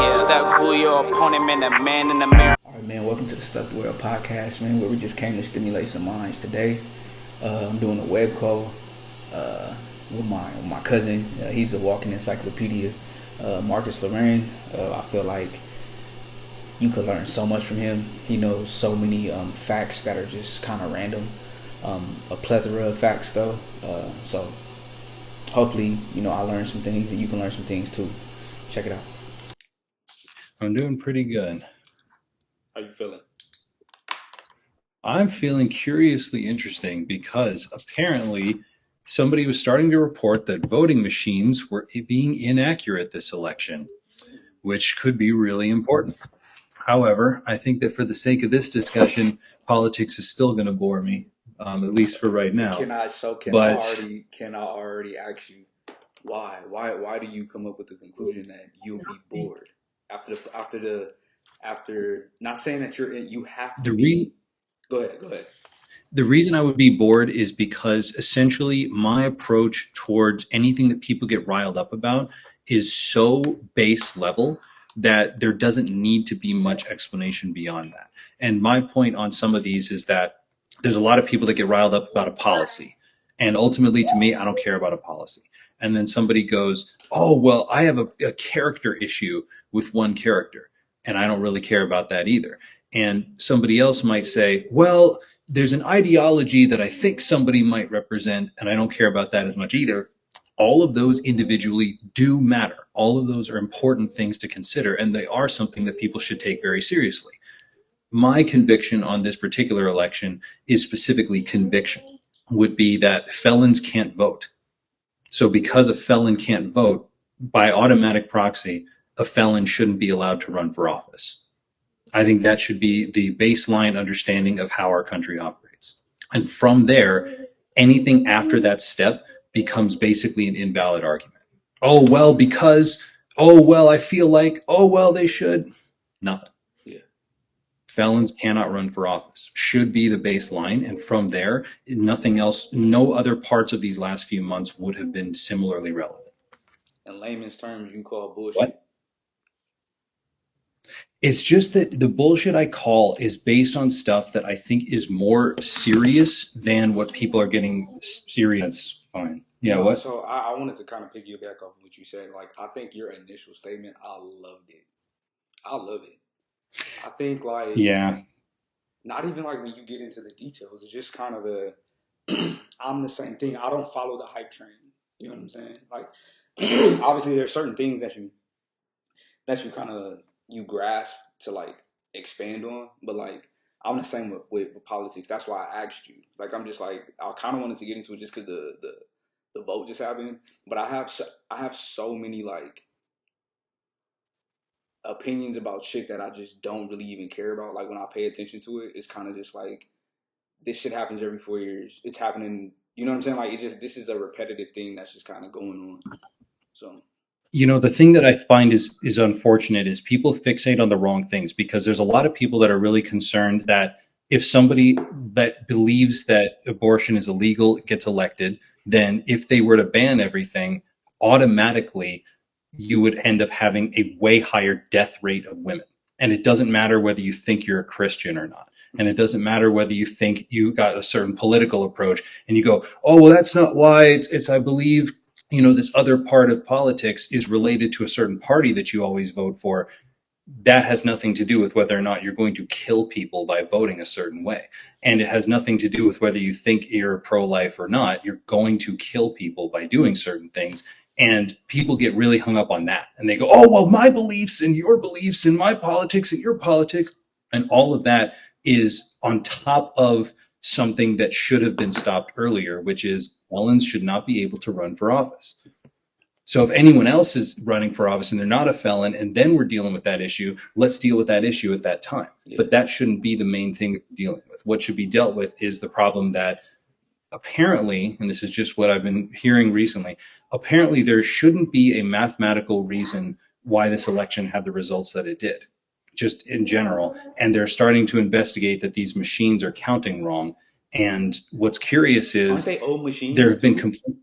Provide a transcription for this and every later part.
Stuck who your opponent, man, the man in the mirror. All right, man, welcome to the Stuck the World podcast, man, where we just came to stimulate some minds today. I'm doing a web call with my cousin. He's a walking encyclopedia, Marcus Lorang. I feel like you could learn so much from him. He knows so many facts that are just kind of random, a plethora of facts, though. So hopefully, I learned some things and you can learn some things, too. Check it out. I'm doing pretty good. How you feeling? I'm feeling curiously interesting because apparently somebody was starting to report that voting machines were being inaccurate this election, which could be really important. However, I think that for the sake of this discussion, politics is still going to bore me, at least for right now. Can I already ask you why? Why do you come up with the conclusion that you'll be bored after not saying that you have to be. Go ahead. The reason I would be bored is because essentially my approach towards anything that people get riled up about is so base level that there doesn't need to be much explanation beyond that. And my point on some of these is that there's a lot of people that get riled up about a policy. And ultimately, to me, I don't care about a policy. And then somebody goes, oh, well, I have a character issue with one character, and I don't really care about that either. And somebody else might say, well, there's an ideology that I think somebody might represent, and I don't care about that as much either. All of those individually do matter. All of those are important things to consider, and they are something that people should take very seriously. My conviction on this particular election is specifically conviction, would be that felons can't vote. So because a felon can't vote, by automatic proxy, a felon shouldn't be allowed to run for office. I think that should be the baseline understanding of how our country operates. And from there, anything after that step becomes basically an invalid argument. Oh, well, because, oh, well, I feel like, oh, well, they should. Nothing. Yeah. Felons cannot run for office, should be the baseline. And from there, nothing else, no other parts of these last few months would have been similarly relevant. In layman's terms, you call bullshit. What? It's just that the bullshit I call is based on stuff that I think is more serious than what people are getting serious. That's fine. Yeah, what? So I wanted to kind of piggyback off what you said. Like, I think your initial statement, I loved it. I love it. I think, like, Yeah. not even like when you get into the details, it's just kind of the, I'm the same thing. I don't follow the hype train. You know what I'm saying? Like, obviously there's certain things that you kind of, you grasp to like expand on, but like I'm the same with politics. That's why I asked you. Like I'm just like I kind of wanted to get into it just because the vote just happened, but I have so many like opinions about shit that I just don't really even care about. Like when I pay attention to it, it's kind of just like this shit happens every 4 years. It's happening. You know what I'm saying? Like this is a repetitive thing that's just kind of going on. So. The thing that I find is unfortunate is people fixate on the wrong things, because there's a lot of people that are really concerned that if somebody that believes that abortion is illegal gets elected, then if they were to ban everything, automatically you would end up having a way higher death rate of women. And it doesn't matter whether you think you're a Christian or not. And it doesn't matter whether you think you got a certain political approach and you go, oh, well, that's not why. It's I believe, this other part of politics is related to a certain party that you always vote for. That has nothing to do with whether or not you're going to kill people by voting a certain way. And it has nothing to do with whether you think you're pro-life or not. You're going to kill people by doing certain things. And people get really hung up on that. And they go, oh, well, my beliefs and your beliefs and my politics and your politics. And all of that is on top of something that should have been stopped earlier, which is felons should not be able to run for office. So if anyone else is running for office and they're not a felon, and then we're dealing with that issue, let's deal with that issue at that time. Yeah. But that shouldn't be the main thing that we're dealing with. What should be dealt with is the problem that apparently, and this is just what I've been hearing recently, apparently there shouldn't be a mathematical reason why this election had the results that it did, just in general. And they're starting to investigate that these machines are counting wrong. And what's curious is, aren't they old machines? There have been complaints.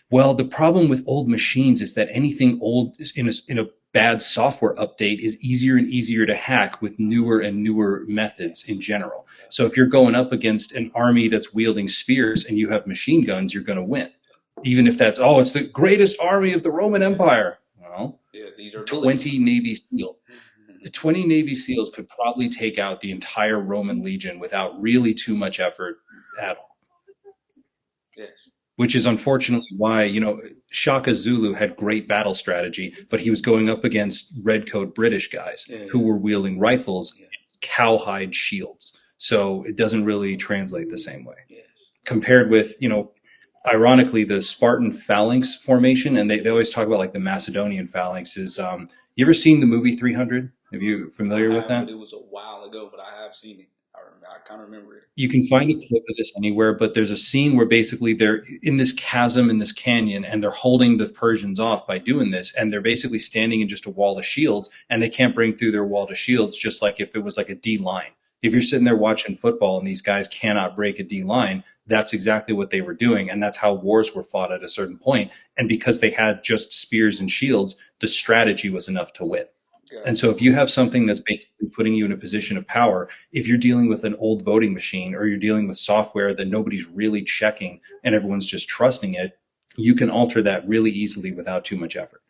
Well, the problem with old machines is that anything old in a bad software update is easier and easier to hack with newer and newer methods in general. So if you're going up against an army that's wielding spears and you have machine guns, you're going to win. Even if that's, oh, it's the greatest army of the Roman Empire. Well, Yeah, these are 20 bullets. Navy SEALs. 20 Navy SEALs could probably take out the entire Roman legion without really too much effort at all. Yes. Which is unfortunately why, Shaka Zulu had great battle strategy, but he was going up against redcoat British guys who were wielding rifles, cowhide shields. So it doesn't really translate the same way. Yes. Compared with, ironically, the Spartan phalanx formation, and they always talk about like the Macedonian phalanx is, you ever seen the movie 300? Are you familiar with that? But it was a while ago, but I have seen it. I kind of remember it. You can find a clip of this anywhere, but there's a scene where basically they're in this chasm in this canyon and they're holding the Persians off by doing this. And they're basically standing in just a wall of shields and they can't break through their wall of shields, just like if it was like a D line. If you're sitting there watching football and these guys cannot break a D line, that's exactly what they were doing. And that's how wars were fought at a certain point. And because they had just spears and shields, the strategy was enough to win. And so if you have something that's basically putting you in a position of power, if you're dealing with an old voting machine or you're dealing with software that nobody's really checking and everyone's just trusting it, you can alter that really easily without too much effort.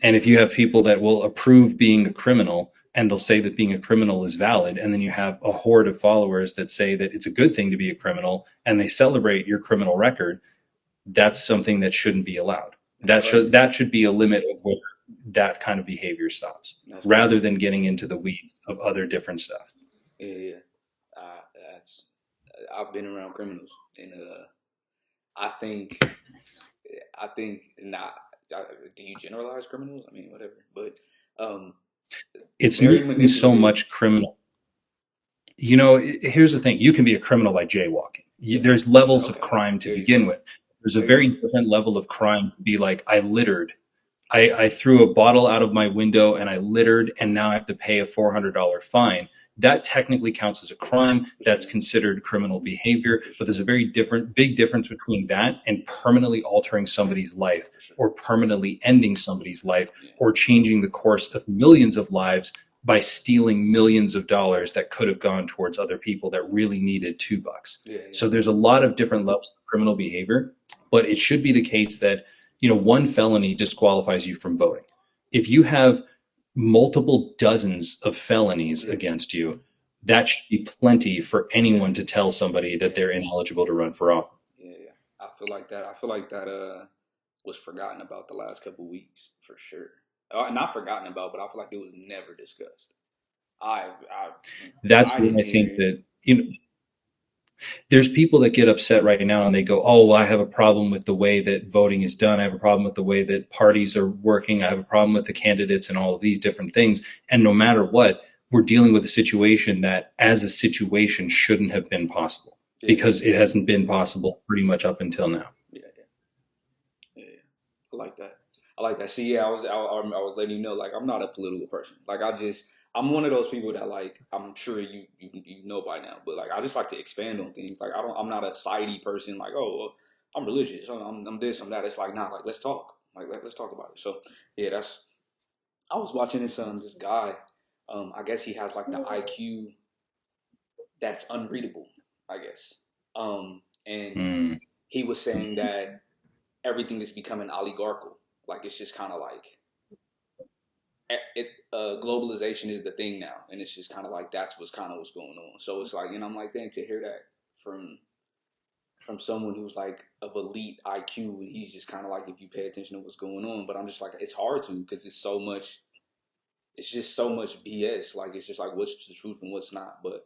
And if you have people that will approve being a criminal and they'll say that being a criminal is valid, and then you have a horde of followers that say that it's a good thing to be a criminal and they celebrate your criminal record, that's something that shouldn't be allowed. That should be a limit of where that kind of behavior stops, rather than getting into the weeds of other different stuff. Yeah. That's. I've been around criminals, and I think, not. Do you generalize criminals? I mean, whatever. But It's very not so manipulative. much criminal. Here's the thing: you can be a criminal by jaywalking. There's levels of crime to begin with. There's a very different level of crime to be like, I littered. I threw a bottle out of my window and I littered, and now I have to pay a $400 fine. That technically counts as a crime. That's considered criminal behavior. But there's a very big difference between that and permanently altering somebody's life or permanently ending somebody's life or changing the course of millions of lives by stealing millions of dollars that could have gone towards other people that really needed $2. So there's a lot of different levels of criminal behavior, but it should be the case that one felony disqualifies you from voting. If you have multiple dozens of felonies against you, that should be plenty for anyone to tell somebody that they're ineligible to run for office. Yeah. I feel like that was forgotten about the last couple of weeks for sure. Not forgotten about, but I feel like it was never discussed. That's I when didn't I think hear. that there's people that get upset right now and they go, oh, well, I have a problem with the way that voting is done. I have a problem with the way that parties are working. I have a problem with the candidates and all of these different things. And no matter what, we're dealing with a situation that as a situation shouldn't have been possible because it hasn't been possible pretty much up until now. Yeah. I like that. See, yeah, I was letting you know, like, I'm not a political person. Like, I'm one of those people that, like, I'm sure you know by now, but like, I just like to expand on things. Like, I'm not a sidey person. Like, oh, well, I'm religious. I'm this, I'm that. It's like, nah, like, let's talk. Like, let's talk about it. So, yeah, I was watching this guy. I guess he has like the IQ that's unreadable, I guess. And he was saying that everything is becoming oligarchical. Like, it's just kind of like globalization is the thing now, and it's just kind of like that's what's going on. So it's like, I'm like, dang, to hear that from someone who's like of elite IQ, and he's just kind of like, if you pay attention to what's going on. But I'm just like, it's hard to, because it's so much. It's just so much BS. Like, it's just like, what's the truth and what's not. But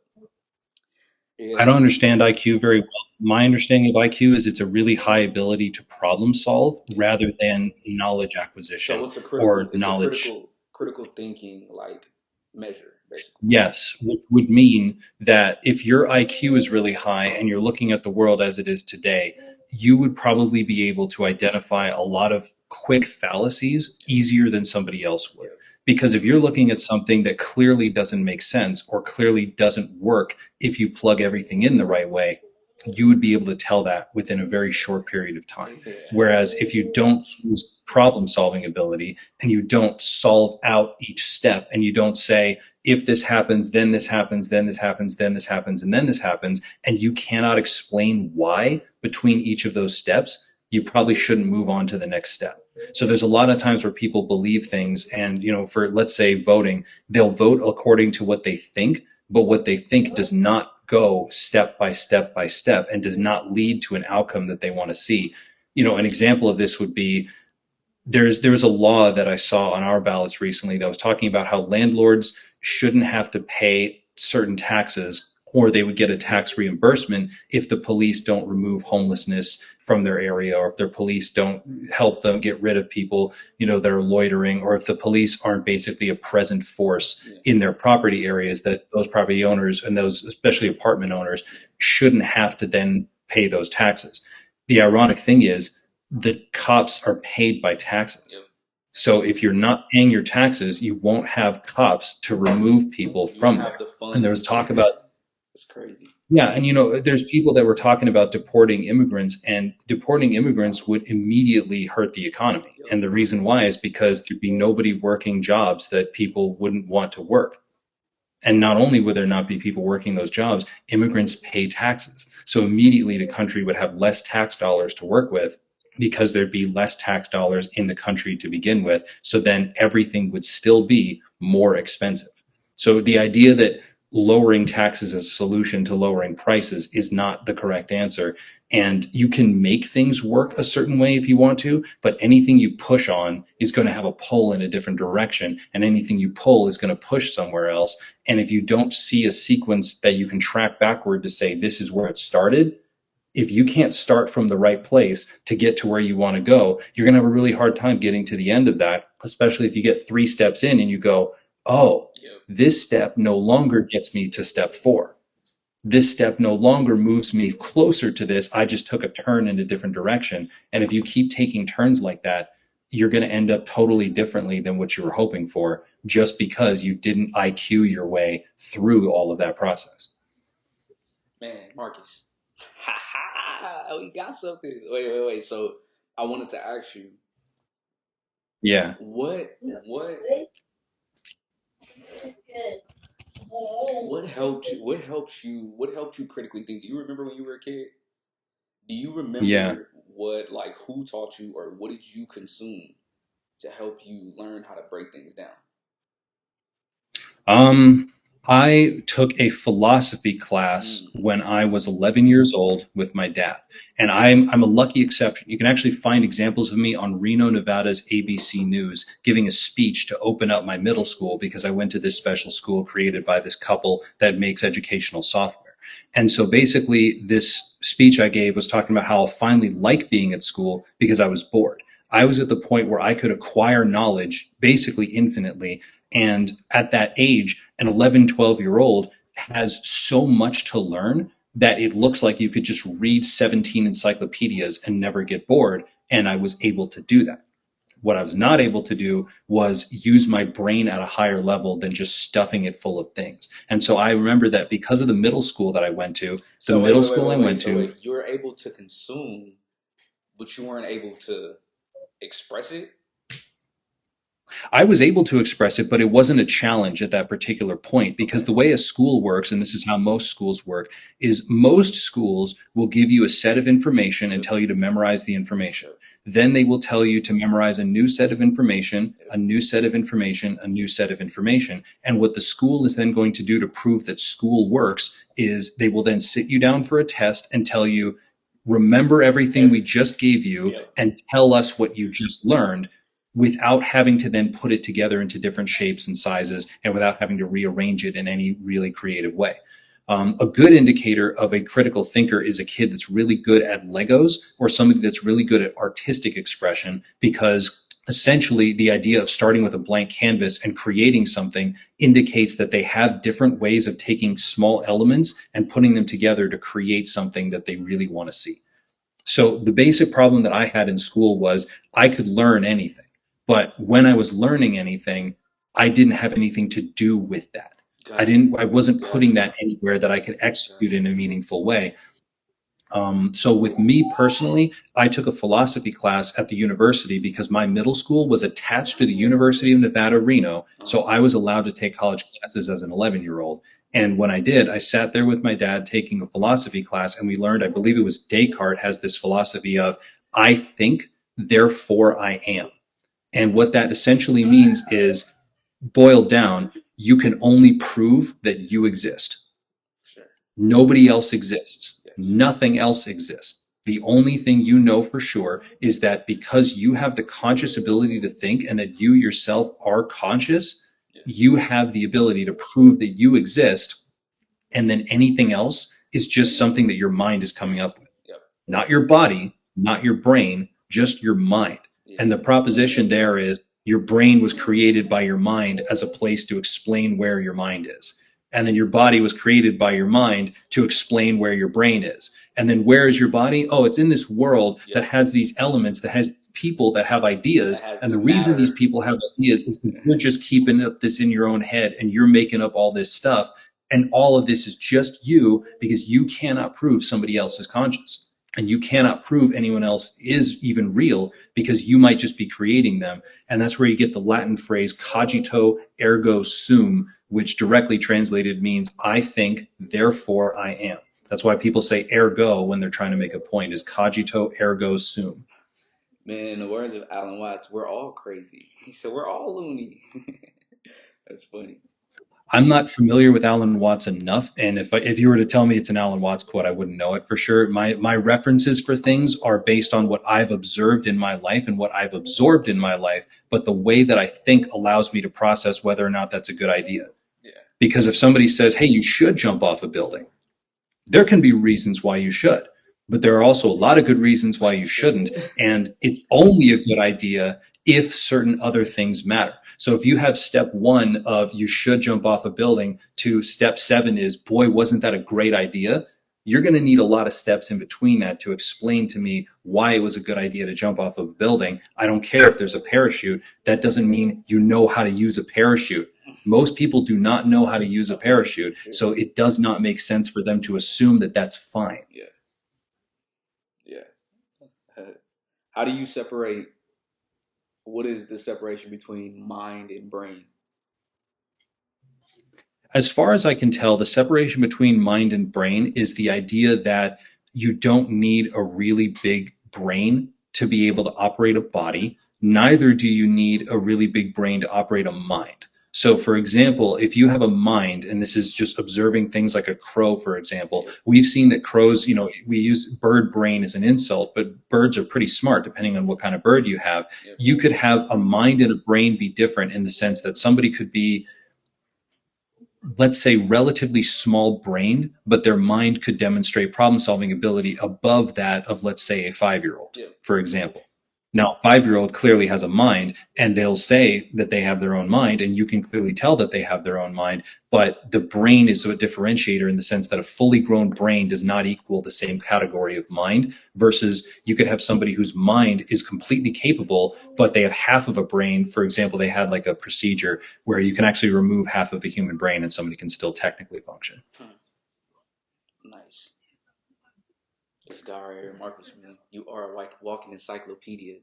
yeah, I don't understand IQ very well. My understanding of IQ is it's a really high ability to problem solve rather than knowledge acquisition so it's or knowledge. critical thinking like measure basically. Yes, which would mean that if your IQ is really high and you're looking at the world as it is today, you would probably be able to identify a lot of quick fallacies easier than somebody else would. Because if you're looking at something that clearly doesn't make sense or clearly doesn't work if you plug everything in the right way, you would be able to tell that within a very short period of time. Yeah. Whereas if you don't use problem solving ability and you don't solve out each step and you don't say, if this happens, then this happens, then this happens, then this happens, and then this happens, and you cannot explain why between each of those steps, you probably shouldn't move on to the next step. So there's a lot of times where people believe things and, for, let's say, voting, they'll vote according to what they think, but what they think does not go step by step by step and does not lead to an outcome that they want to see. An example of this would be there's a law that I saw on our ballots recently that was talking about how landlords shouldn't have to pay certain taxes or they would get a tax reimbursement if the police don't remove homelessness from their area or if their police don't help them get rid of people, that are loitering, or if the police aren't basically a present force in their property areas, that those property owners and those especially apartment owners shouldn't have to then pay those taxes. The ironic thing is the cops are paid by taxes. Yep. So if you're not paying your taxes, you won't have cops to remove people from there. And there was talk about, it's crazy. yeah, and there's people that were talking about deporting immigrants, and deporting immigrants would immediately hurt the economy. And the reason why is because there'd be nobody working jobs that people wouldn't want to work. And not only would there not be people working those jobs, immigrants pay taxes. So immediately the country would have less tax dollars to work with because there'd be less tax dollars in the country to begin with. So then everything would still be more expensive. So the idea that lowering taxes as a solution to lowering prices is not the correct answer. And you can make things work a certain way if you want to, but anything you push on is going to have a pull in a different direction. And anything you pull is going to push somewhere else. And if you don't see a sequence that you can track backward to say, this is where it started, if you can't start from the right place to get to where you want to go, you're going to have a really hard time getting to the end of that, especially if you get 3 steps in and you go, oh, this step no longer gets me to step 4. This step no longer moves me closer to this. I just took a turn in a different direction. And if you keep taking turns like that, you're going to end up totally differently than what you were hoping for, just because you didn't IQ your way through all of that process. Man, Marcus. We got something. Wait. So I wanted to ask you. Yeah. What helped you? What helped you critically think? Do you remember when you were a kid? Do you remember who taught you, or what did you consume to help you learn how to break things down? I took a philosophy class when I was 11 years old with my dad, and I'm a lucky exception. You can actually find examples of me on Reno, Nevada's ABC News giving a speech to open up my middle school because I went to this special school created by this couple that makes educational software. And so basically, this speech I gave was talking about how I finally like being at school because I was bored. I was at the point where I could acquire knowledge basically infinitely. And at that age, an 11, 12-year-old has so much to learn that it looks like you could just read 17 encyclopedias and never get bored. And I was able to do that. What I was not able to do was use my brain at a higher level than just stuffing it full of things. And so I remember that because of the middle school that I went to, you were able to consume, but you weren't able to express it? I was able to express it, but it wasn't a challenge at that particular point because the way a school works, and this is how most schools work, is most schools will give you a set of information and tell you to memorize the information. Then they will tell you to memorize a new set of information, a new set of information, a new set of information. And what the school is then going to do to prove that school works is they will then sit you down for a test and tell you, remember everything we just gave you and tell us what you just learned, without having to then put it together into different shapes and sizes and without having to rearrange it in any really creative way. A good indicator of a critical thinker is a kid that's really good at Legos or somebody that's really good at artistic expression, because essentially the idea of starting with a blank canvas and creating something indicates that they have different ways of taking small elements and putting them together to create something that they really want to see. So the basic problem that I had in school was I could learn anything. But when I was learning anything, I didn't have anything to do with that. I wasn't putting that anywhere that I could execute in a meaningful way. So with me personally, I took a philosophy class at the university because my middle school was attached to the University of Nevada, Reno. So I was allowed to take college classes as an 11-year-old. And when I did, I sat there with my dad taking a philosophy class, and we learned, I believe it was Descartes has this philosophy of, I think, therefore I am. And what that essentially means is, boiled down, you can only prove that you exist. Sure. Nobody else exists. Yes. Nothing else exists. The only thing you know for sure is that because you have the conscious ability to think and that you yourself are conscious, Yeah. you have the ability to prove that you exist. And then anything else is just something that your mind is coming up with. Yep. Not your body, not your brain, just your mind. Yeah. And the proposition there is your brain was created by your mind as a place to explain where your mind is. And then your body was created by your mind to explain where your brain is. And then where is your body? Oh, it's in this world Yeah. that has these elements, that has people that have ideas. That has And the this reason matter. these people have ideas is because you're just keeping up this in your own head and you're making up all this stuff. And all of this is just you because you cannot prove somebody else is conscious. And you cannot prove anyone else is even real because you might just be creating them. And that's where you get the Latin phrase cogito ergo sum, which directly translated means I think, therefore I am. That's why people say ergo when they're trying to make a point, is cogito ergo sum. Man, in the words of Alan Watts, we're all crazy. He said we're all loony. That's funny. I'm not familiar with Alan Watts enough, and if you were to tell me it's an Alan Watts quote, I wouldn't know it for sure. My references for things are based on what I've observed in my life and what I've absorbed in my life, but the way that I think allows me to process whether or not that's a good idea. Yeah. Because if somebody says, "Hey, you should jump off a building," there can be reasons why you should, but there are also a lot of good reasons why you shouldn't. And it's only a good idea if certain other things matter. So if you have step one of you should jump off a building to step seven is, boy, wasn't that a great idea? You're going to need a lot of steps in between that to explain to me why it was a good idea to jump off of a building. I don't care if there's a parachute. That doesn't mean you know how to use a parachute. Most people do not know how to use a parachute, so it does not make sense for them to assume that that's fine. Yeah. Yeah. How do you separate? What is the separation between mind and brain? As far as I can tell, the separation between mind and brain is the idea that you don't need a really big brain to be able to operate a body. Neither do you need a really big brain to operate a mind. So, for example, if you have a mind, and this is just observing things like a crow, for example, we've seen that crows, we use bird brain as an insult, but birds are pretty smart depending on what kind of bird you have. Yep. You could have a mind and a brain be different in the sense that somebody could be, let's say, relatively small brain, but their mind could demonstrate problem solving ability above that of, let's say, a 5-year-old, Yeah. for example. Now, a 5-year-old clearly has a mind, and they'll say that they have their own mind, and you can clearly tell that they have their own mind, but the brain is a differentiator in the sense that a fully grown brain does not equal the same category of mind, versus you could have somebody whose mind is completely capable, but they have half of a brain. For example, they had like a procedure where you can actually remove half of the human brain and somebody can still technically function. Nice. This guy right here, Marcus, man, you are a walking encyclopedia.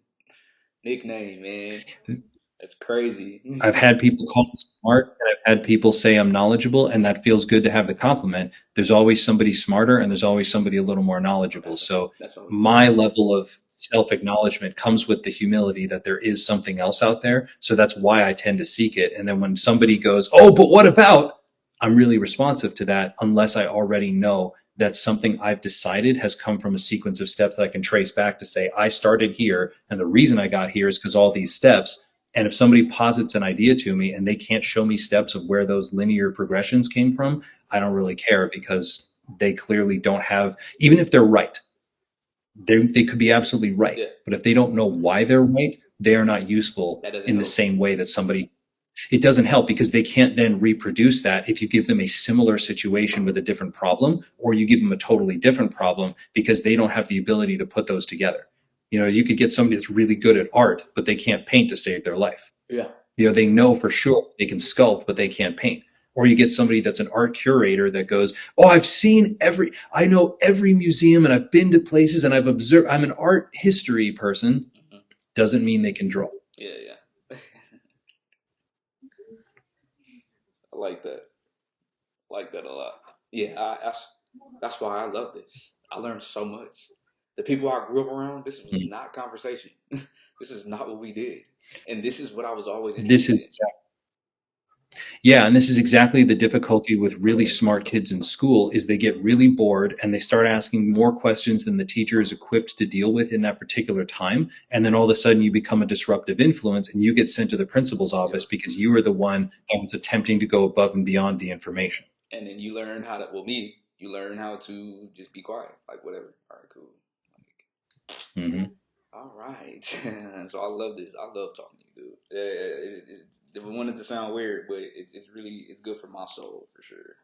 Nickname, man. That's crazy. I've had people call me smart, and I've had people say I'm knowledgeable, and that feels good to have the compliment. There's always somebody smarter, and there's always somebody a little more knowledgeable. So That's what I was my level of self-acknowledgement comes with the humility that there is something else out there. So that's why I tend to seek it. And then when somebody goes, "Oh, but what about?" I'm really responsive to that, unless I already know that something I've decided has come from a sequence of steps that I can trace back to say, I started here, and the reason I got here is because all these steps. And if somebody posits an idea to me and they can't show me steps of where those linear progressions came from, I don't really care, because they clearly don't have, even if they're right, they could be absolutely right. Yeah. But if they don't know why they're right, they are not useful That doesn't in the help. same way that somebody, it doesn't help, because they can't then reproduce that if you give them a similar situation with a different problem, or you give them a totally different problem, because they don't have the ability to put those together. You could get somebody that's really good at art, but they can't paint to save their life. Yeah. They know for sure they can sculpt, but they can't paint. Or you get somebody that's an art curator that goes, "Oh, I know every museum and I've been to places and I've observed, I'm an art history person." Mhm. Doesn't mean they can draw. Yeah, yeah. I like that. I like that a lot. Yeah, that's why I love this. I learned so much. The people I grew up around, this was not conversation. This is not what we did, and this is what I was always This interested is in. Yeah, and this is exactly the difficulty with really smart kids in school is they get really bored and they start asking more questions than the teacher is equipped to deal with in that particular time. And then all of a sudden you become a disruptive influence and you get sent to the principal's Yep. office because you were the one that was attempting to go above and beyond the information. And then you learn how to. Well, me, you learn how to just be quiet, like whatever. All right, cool. Hmm. All right. So I love this. I love talking to you, dude. It wanted to sound weird, but it's really it's good for my soul for sure.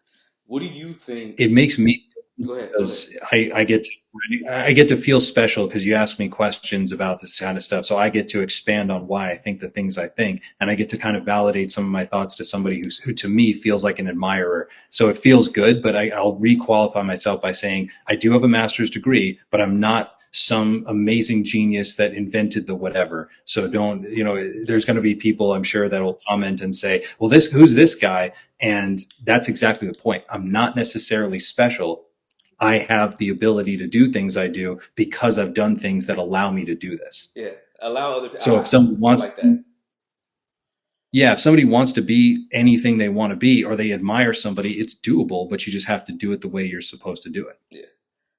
What do you think? It makes me Go ahead. Go ahead. because I get to feel special because you ask me questions about this kind of stuff. So I get to expand on why I think the things I think, and I get to kind of validate some of my thoughts to somebody who to me feels like an admirer. So it feels good, but I'll requalify myself by saying I do have a master's degree, but I'm not some amazing genius that invented the whatever. So don't, Yeah. there's going to be people I'm sure that will comment and say, well, who's this guy? And that's exactly the point. I'm not necessarily special. I have the ability to do things I do because I've done things that allow me to do this. Yeah. Allow other. So if someone I wants, like that. yeah, if somebody wants to be anything they want to be or they admire somebody, it's doable, but you just have to do it the way you're supposed to do it. Yeah.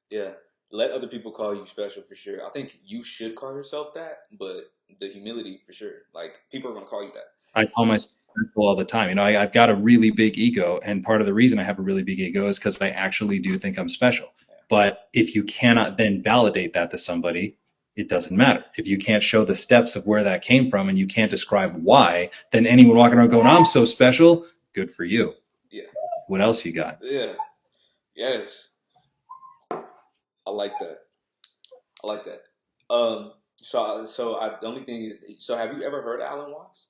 Yeah. Let other people call you special for sure. I think you should call yourself that, but the humility for sure. Like people are gonna call you that. I call myself spiritual all the time. I've got a really big ego, and part of the reason I have a really big ego is because I actually do think I'm special. But if you cannot then validate that to somebody, it doesn't matter. If you can't show the steps of where that came from and you can't describe why, then anyone walking around going, "I'm so special," good for you. Yeah. What else you got? Yeah. Yes. I like that. I like that. The only thing is, so have you ever heard Alan Watts?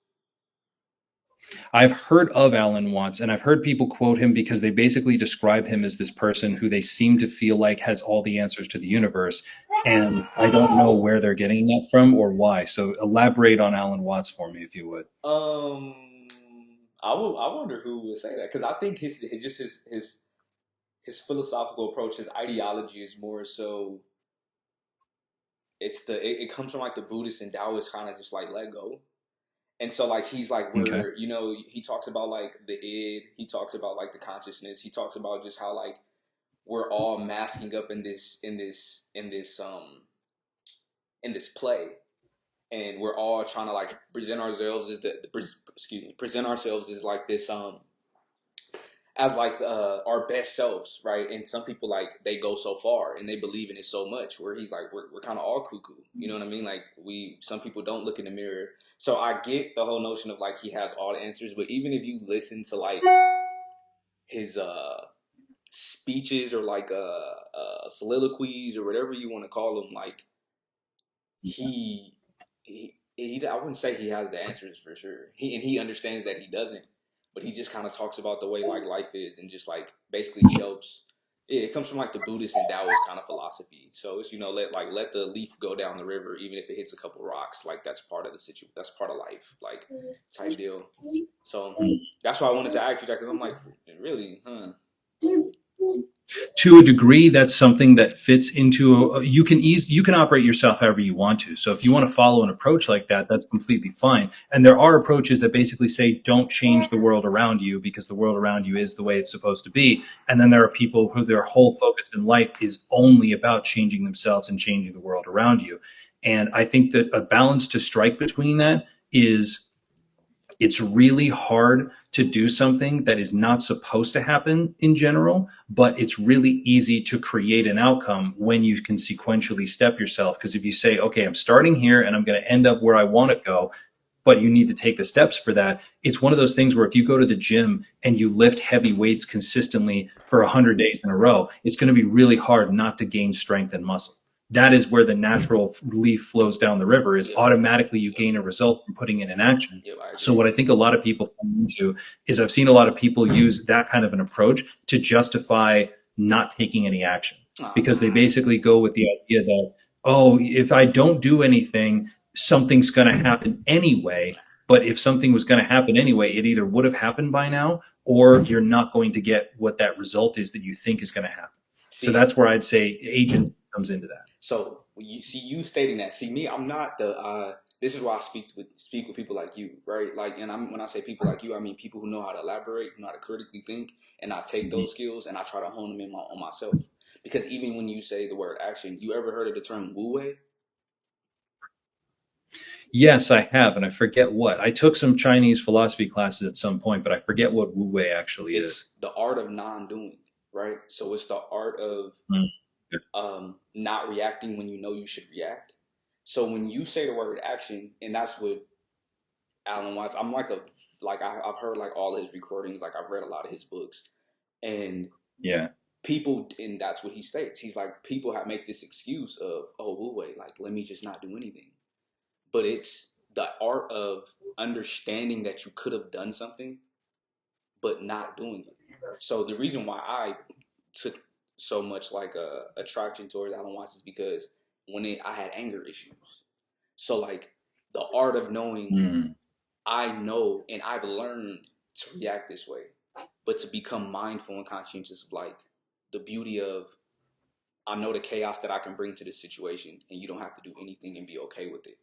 I've heard of Alan Watts, and I've heard people quote him because they basically describe him as this person who they seem to feel like has all the answers to the universe. And I don't know where they're getting that from or why. So elaborate on Alan Watts for me, if you would. Um, I wonder who would say that because I think his philosophical approach, his ideology is more so. It comes from like the Buddhist and Taoist kind of just like let go. And so like he's like Okay. where he talks about like the id, he talks about like the consciousness, he talks about just how like we're all masking up in this play, and we're all trying to like present ourselves as present ourselves as like this as like our best selves, right? And some people like they go so far and they believe in it so much where he's like we're kind of all cuckoo, you know what I mean? Like some people don't look in the mirror. So I get the whole notion of like he has all the answers, but even if you listen to like his speeches or like soliloquies or whatever you want to call them, like he I wouldn't say he has the answers for sure. He understands that he doesn't, but he just kind of talks about the way like life is and just like basically helps. Yeah, it comes from like the Buddhist and Taoist kind of philosophy. So it's let the leaf go down the river even if it hits a couple rocks. Like that's part of the situation. That's part of life. Like type deal. So that's why I wanted to ask you that because I'm like, really, huh? To a degree, that's something that fits into you can operate yourself however you want to. So if you want to follow an approach like that, that's completely fine. And there are approaches that basically say don't change the world around you because the world around you is the way it's supposed to be. And then there are people who their whole focus in life is only about changing themselves and changing the world around you. And I think that a balance to strike between that is it's really hard to do something that is not supposed to happen in general, but it's really easy to create an outcome when you can sequentially step yourself. Because if you say, okay, I'm starting here and I'm going to end up where I want to go, but you need to take the steps for that. It's one of those things where if you go to the gym and you lift heavy weights consistently for 100 days in a row, it's going to be really hard not to gain strength and muscle. that is where the natural leaf flows down the river, is Yep. automatically you Yep. gain a result from putting it in action. Yep. I So agree. what I think a lot of people fall into is, I've seen a lot of people use that kind of an approach to justify not taking any action, because they basically go with the idea that, oh, if I don't do anything, something's going to happen anyway. But if something was going to happen anyway, it either would have happened by now, or you're not going to get what that result is that you think is going to happen. So See, that's where I'd say agents comes into that. so you see you stating that. See me, I'm not the. This is why I speak with people like you, right? Like, and when I say people like you, I mean people who know how to elaborate, who know how to critically think, and I take those skills and I try to hone them on myself. Because even when you say the word action, you ever heard of the term wu wei? Yes, I have, and I forget what. I took some Chinese philosophy classes at some point, but I forget what Wu Wei actually is. It's the art of non-doing, right? So it's the art of Mm. not reacting when you know you should react. So when you say the word action, and that's what Alan Watts, I'm I've heard like all his recordings, like I've read a lot of his books, and Yeah. people, and that's what he states. He's like, people have make this excuse of, oh, Wu Wei, like let me just not do anything. But it's the art of understanding that you could have done something, but not doing it. So the reason why I took so much like a attraction towards Alan Watts is because I had anger issues. So like the art of knowing, Mm. I know and I've learned to react this way, but to become mindful and conscientious of like the beauty of, I know the chaos that I can bring to this situation, and you don't have to do anything and be okay with it.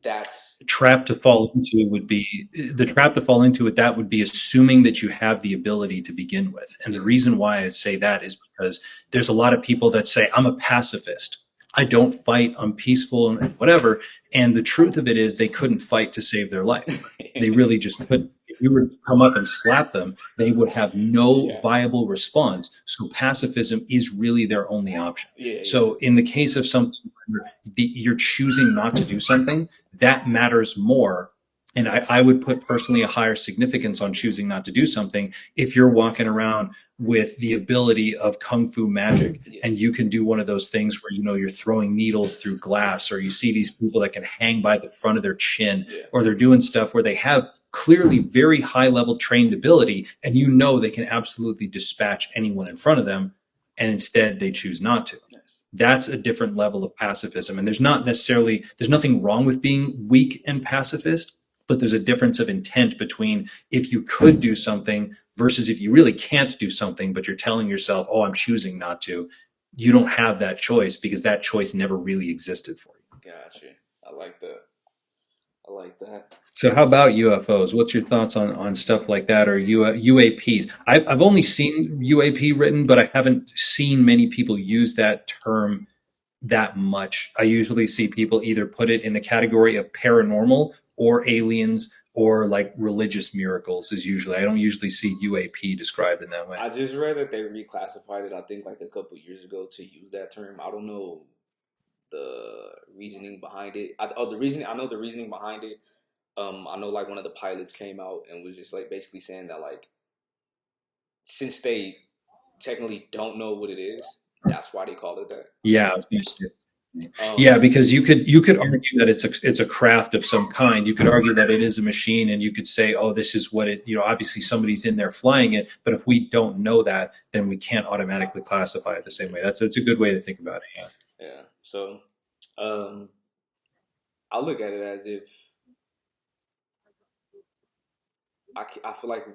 That's Trap to fall into would be the trap to fall into it. That would be assuming that you have the ability to begin with. And the yes, reason why I say that is because there's a lot of people that say, I'm a pacifist. I don't fight. I'm peaceful and whatever. And the truth of it is, they couldn't fight to save their life. They really just couldn't. If you were to come up and slap them, they would have no yeah, viable response. So pacifism is really their only option. yeah, yeah, So in the case of something where you're choosing not to do something, that matters more. And I would put personally a higher significance on choosing not to do something if you're walking around with the ability of kung fu magic, yeah, and you can do one of those things where you're throwing needles through glass, or you see these people that can hang by the front of their chin, yeah, or they're doing stuff where they have clearly very high level trained ability, and they can absolutely dispatch anyone in front of them, and instead they choose not to. yes, That's a different level of pacifism. And there's nothing wrong with being weak and pacifist, but there's a difference of intent between if you could do something versus if you really can't do something, but you're telling yourself, oh, I'm choosing not to. You don't have that choice because that choice never really existed for you. gotcha. I like that. I like that. So, how about UFOs? What's your thoughts on stuff like that, or UAPs? I've only seen UAP written, but I haven't seen many people use that term that much. I usually see people either put it in the category of paranormal or aliens or like religious miracles. Is usually, I don't usually see UAP described in that way. I just read that they reclassified it, I think, like a couple years ago to use that term. I don't know the reasoning behind it. The reasoning, I know the reasoning behind it. I know like one of the pilots came out and was just like basically saying that like since they technically don't know what it is, that's why they call it that. Yeah, I was gonna say. Um, Yeah, because you could argue that it's a craft of some kind. You could argue that it is a machine, and you could say, oh, this is what it. Obviously somebody's in there flying it. But if we don't know that, then we can't automatically classify it the same way. That's a good way to think about it. Yeah. yeah. So, um, I look at it as if I feel like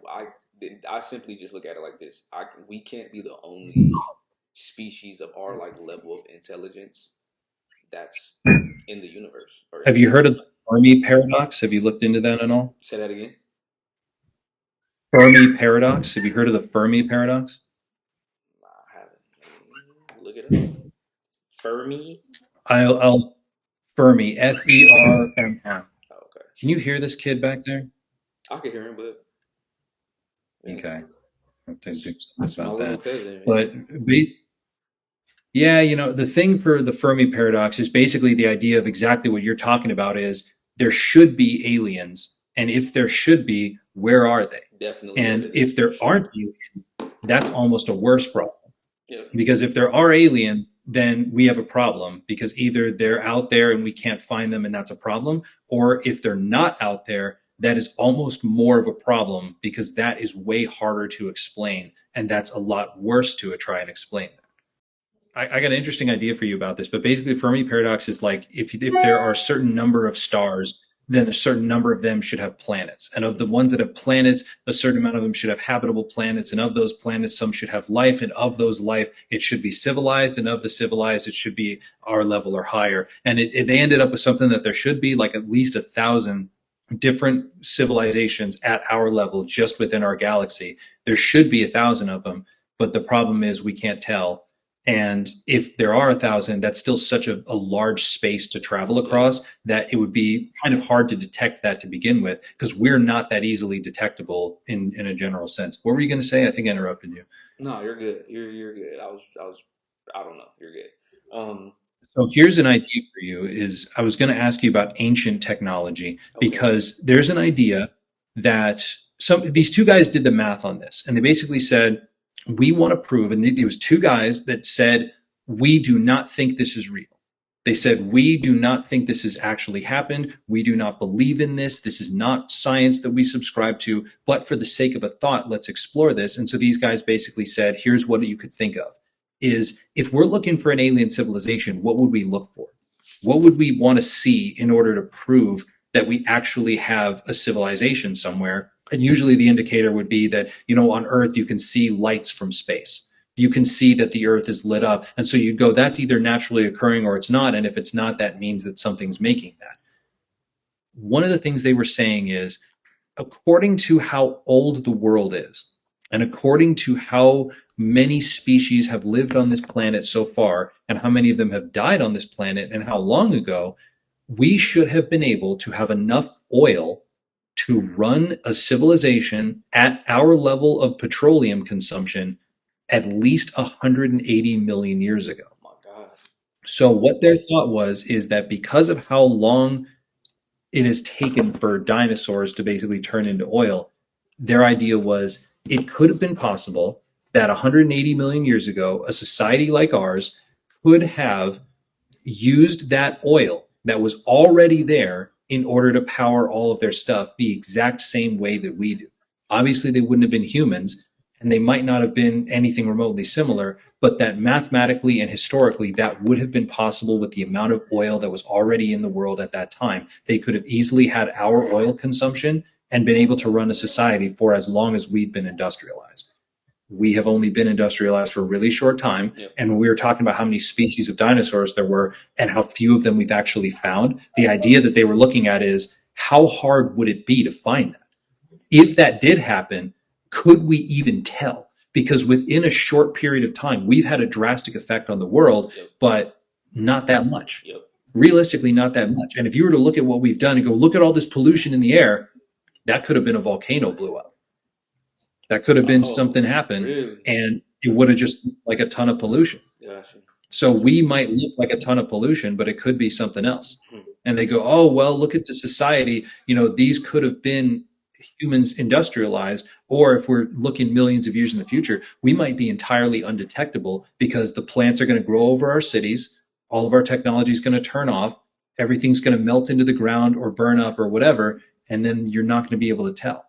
I simply just look at it like this. We can't be the only species of our like level of intelligence that's in the universe or in Have the you heard of universe. the Fermi paradox? Have you looked into that at all? Say that again. Fermi paradox. Have you heard of the Fermi paradox? Nah, I haven't. Look it up. Fermi. I'll Fermi, Fermi. Oh, okay. Can you hear this kid back there? I can hear him, but yeah, Okay, I have to do something it's my about little that. cousin, man. But yeah, the thing for the Fermi paradox is basically the idea of exactly what you're talking about is there should be aliens, and if there should be, where are they? Definitely And evidence if for there sure. aren't aliens, that's almost a worse problem. Yeah. Because if there are aliens, then we have a problem because either they're out there and we can't find them and that's a problem, or if they're not out there, that is almost more of a problem because that is way harder to explain and that's a lot worse to try and explain. I got an interesting idea for you about this, but basically, the Fermi paradox is like if there are a certain number of stars, then a certain number of them should have planets, and of the ones that have planets, a certain amount of them should have habitable planets, and of those planets, some should have life, and of those life, it should be civilized, and of the civilized, it should be our level or higher. And they ended up with something that there should be like at least 1,000 different civilizations at our level just within our galaxy. There should be 1,000 of them, but the problem is we can't tell, and if there are 1,000, that's still such a large space to travel across that it would be kind of hard to detect that to begin with because we're not that easily detectable in a general sense. What were you going to say? I think I interrupted you. No, you're good. You're good. I don't know. You're good. So here's an idea for you is I was going to ask you about ancient technology Okay. because there's an idea that these two guys did the math on this and they basically said we want to prove, and there was two guys that said we do not think this is real. They said we do not think this has actually happened. We do not believe in this. This is not science that we subscribe to, but for the sake of a thought, let's explore this. And so these guys basically said, here's what you could think of is if we're looking for an alien civilization, what would we look for? What would we want to see in order to prove that we actually have a civilization somewhere? And usually the indicator would be that, on Earth, you can see lights from space. You can see that the Earth is lit up. And so you'd go, that's either naturally occurring or it's not. And if it's not, that means that something's making that. One of the things they were saying is, according to how old the world is, and according to how many species have lived on this planet so far, and how many of them have died on this planet, and how long ago, we should have been able to have enough oil to run a civilization at our level of petroleum consumption at least 180 million years ago. Oh my God. So what their thought was is that because of how long it has taken for dinosaurs to basically turn into oil, their idea was it could have been possible that 180 million years ago, a society like ours could have used that oil that was already there in order to power all of their stuff the exact same way that we do. Obviously, they wouldn't have been humans and they might not have been anything remotely similar, but that mathematically and historically, that would have been possible with the amount of oil that was already in the world at that time. They could have easily had our oil consumption and been able to run a society for as long as we've been industrialized. We have only been industrialized for a really short time. Yep. And when we were talking about how many species of dinosaurs there were and how few of them we've actually found, the idea that they were looking at is how hard would it be to find that? If that did happen, could we even tell? Because within a short period of time, we've had a drastic effect on the world, Yep. but not that much. Yep. Realistically, not that much. And if you were to look at what we've done and go, look at all this pollution in the air, that could have been a volcano blew up. That could have been something happened, really? and it would have just like a ton of pollution. Gotcha. So we might look like a ton of pollution, but it could be something else. Hmm. And they go, oh, well, look at the society. These could have been humans industrialized, or if we're looking millions of years in the future, we might be entirely undetectable because the plants are going to grow over our cities. All of our technology is going to turn off. Everything's going to melt into the ground or burn up or whatever. And then you're not going to be able to tell.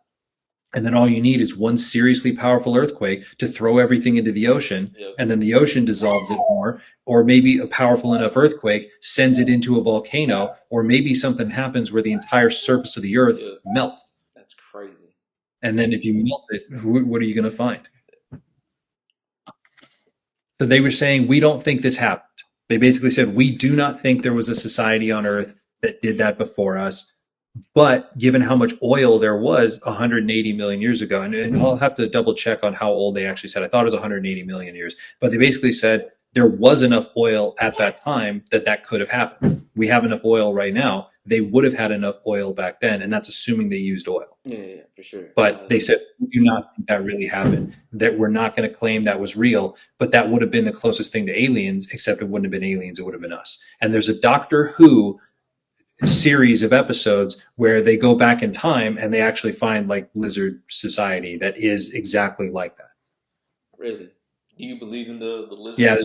And then all you need is one seriously powerful earthquake to throw everything into the ocean. Yep. And then the ocean dissolves it more. Or maybe a powerful enough earthquake sends it into a volcano. Or maybe something happens where the entire surface of the earth Yep. melts. That's crazy. And then if you melt it, what are you going to find? So they were saying, we don't think this happened. They basically said, we do not think there was a society on Earth that did that before us. But given how much oil there was 180 million years ago, and I'll have to double check on how old they actually said. I thought it was 180 million years. But they basically said there was enough oil at that time that could have happened. We have enough oil right now. They would have had enough oil back then, and that's assuming they used oil. Yeah, for sure. But they said, we do not think that really happened, that we're not going to claim that was real, but that would have been the closest thing to aliens, except it wouldn't have been aliens, it would have been us. And there's a Doctor Who series of episodes where they go back in time and they actually find like lizard society that is exactly like that. Really? Do you believe in Yeah,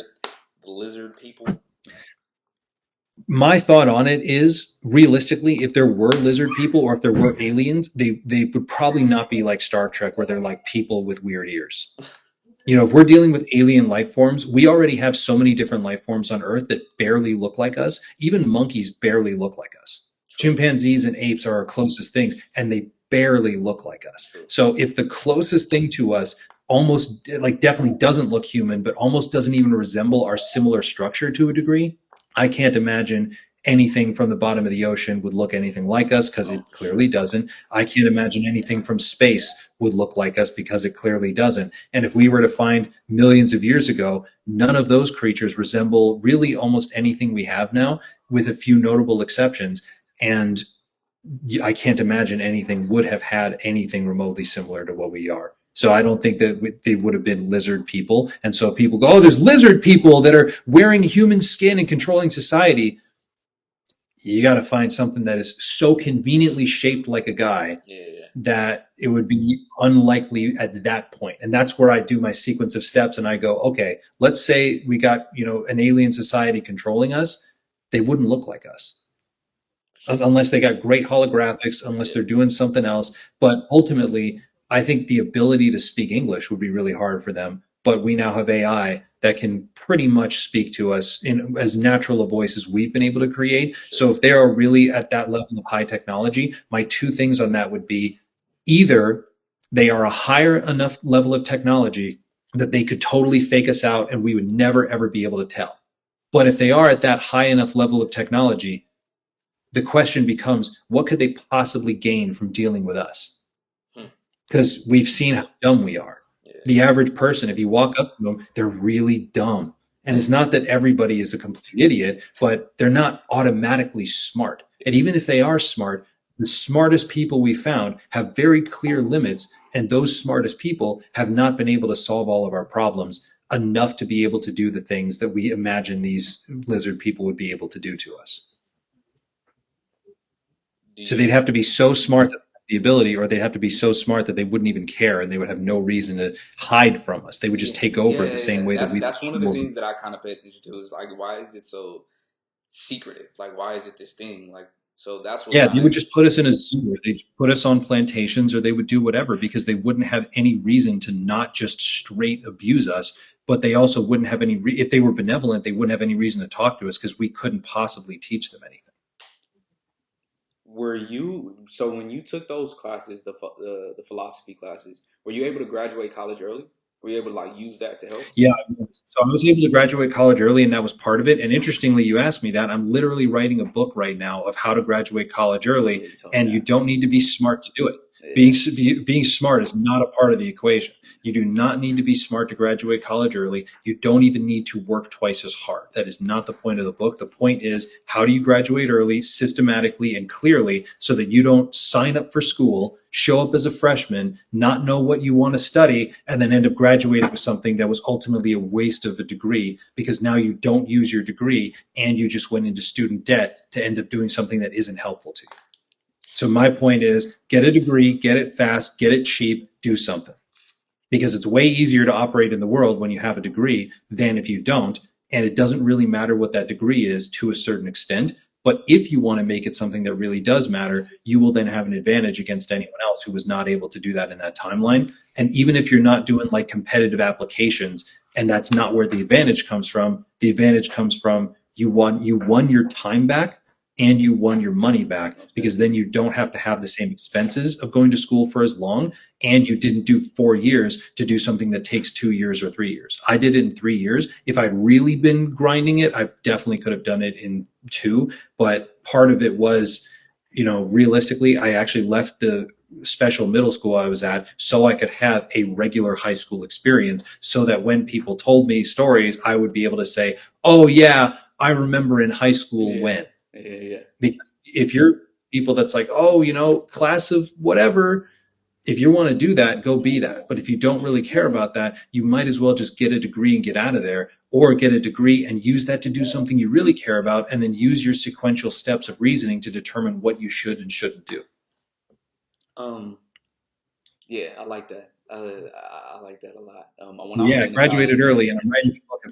the lizard people? my thought on it is realistically, if there were lizard people or if there were aliens, they would probably not be like Star Trek where they're like people with weird ears. You know, if we're dealing with alien life forms, we already have so many different life forms on Earth that barely look like us. Even monkeys barely look like us. True, Chimpanzees and apes are our closest things, and they barely look like us. true. So if the closest thing to us almost like definitely doesn't look human, but almost doesn't even resemble our similar structure to a degree, I can't imagine anything from the bottom of the ocean would look anything like us because Oh, it for clearly sure. doesn't. I can't imagine anything from space would look like us because it clearly doesn't. And if we were to find millions of years ago, none of those creatures resemble really almost anything we have now, with a few notable exceptions. And I can't imagine anything would have had anything remotely similar to what we are. So I don't think that they would have been lizard people. And so people go, oh, there's lizard people that are wearing human skin and controlling society. You got to find something that is so conveniently shaped like a guy Yeah, yeah. that it would be unlikely at that point. And that's where I do my sequence of steps and I go, okay, let's say we got, an alien society controlling us. They wouldn't look like us For sure. unless they got great holographics, unless Yeah, they're doing something else. But ultimately, I think the ability to speak English would be really hard for them. But we now have AI that can pretty much speak to us in as natural a voice as we've been able to create. for sure. So if they are really at that level of high technology, my two things on that would be either they are a higher enough level of technology that they could totally fake us out and we would never ever be able to tell. But if they are at that high enough level of technology, the question becomes, what could they possibly gain from dealing with us? Hmm. Because we've seen how dumb we are. Yeah. The average person, if you walk up to them, they're really dumb. And it's not that everybody is a complete idiot, but they're not automatically smart. And even if they are smart, the smartest people we found have very clear limits. And those smartest people have not been able to solve all of our problems enough to be able to do the things that we imagine these lizard people would be able to do to us. Do So they'd you? have to be so smart that the ability, or they'd have to be so smart that they wouldn't even care and they would have no reason to hide from us. They would just Yeah, take over the same yeah. way that That's we let one of the animals. things that I kind of pay attention to. Is like, why is it so secretive? Like, why is it this thing? Like, so that's what Yeah, they kind of would just put us in a zoo, or they'd put us on plantations, or they would do whatever because they wouldn't have any reason to not just straight abuse us. But they also wouldn't have any, if they were benevolent, they wouldn't have any reason to talk to us because we couldn't possibly teach them anything. Were you so when you took those classes, the philosophy classes, were you able to graduate college early? Were you able to like use that to help? Yeah, so I was able to graduate college early, and that was part of it. And interestingly, you asked me that. I'm literally writing a book right now of how to graduate college Oh early, yeah, you told me and you that. don't need to be smart to do it. Yeah, Being smart is not a part of the equation. You do not need to be smart to graduate college early. You don't even need to work twice as hard. That is not the point of the book. The point is, how do you graduate early, systematically and clearly, so that you don't sign up for school, show up as a freshman, not know what you want to study, and then end up graduating with something that was ultimately a waste of a degree because now you don't use your degree and you just went into student debt to end up doing something that isn't helpful to you. So my point is, get a degree, get it fast, get it cheap, do something, because it's way easier to operate in the world when you have a degree than if you don't. And it doesn't really matter what that degree is to a certain extent. But if you want to make it something that really does matter, you will then have an advantage against anyone else who was not able to do that in that timeline. And even if you're not doing like competitive applications, and that's not where the advantage comes from, the advantage comes from you won your time back and you won your money back, okay. because then you don't have to have the same expenses of going to school for as long, and you didn't do 4 years to do something that takes 2 years or 3 years. I did it in 3 years. If I'd really been grinding it, I definitely could have done it in two. But part of it was, realistically, I actually left the special middle school I was at so I could have a regular high school experience, so that when people told me stories, I would be able to say, oh, yeah, I remember in high school Yeah, when. yeah, yeah. Because if you're people that's like, oh, class of whatever, if you want to do that, go be that. But if you don't really care about that, you might as well just get a degree and get out of there, or get a degree and use that to do something you really care about, and then use your sequential steps of reasoning to determine what you should and shouldn't do. Um, yeah, I like that. I like that a lot. When I Yeah, went I into college, graduated early, man. and I'm writing a book.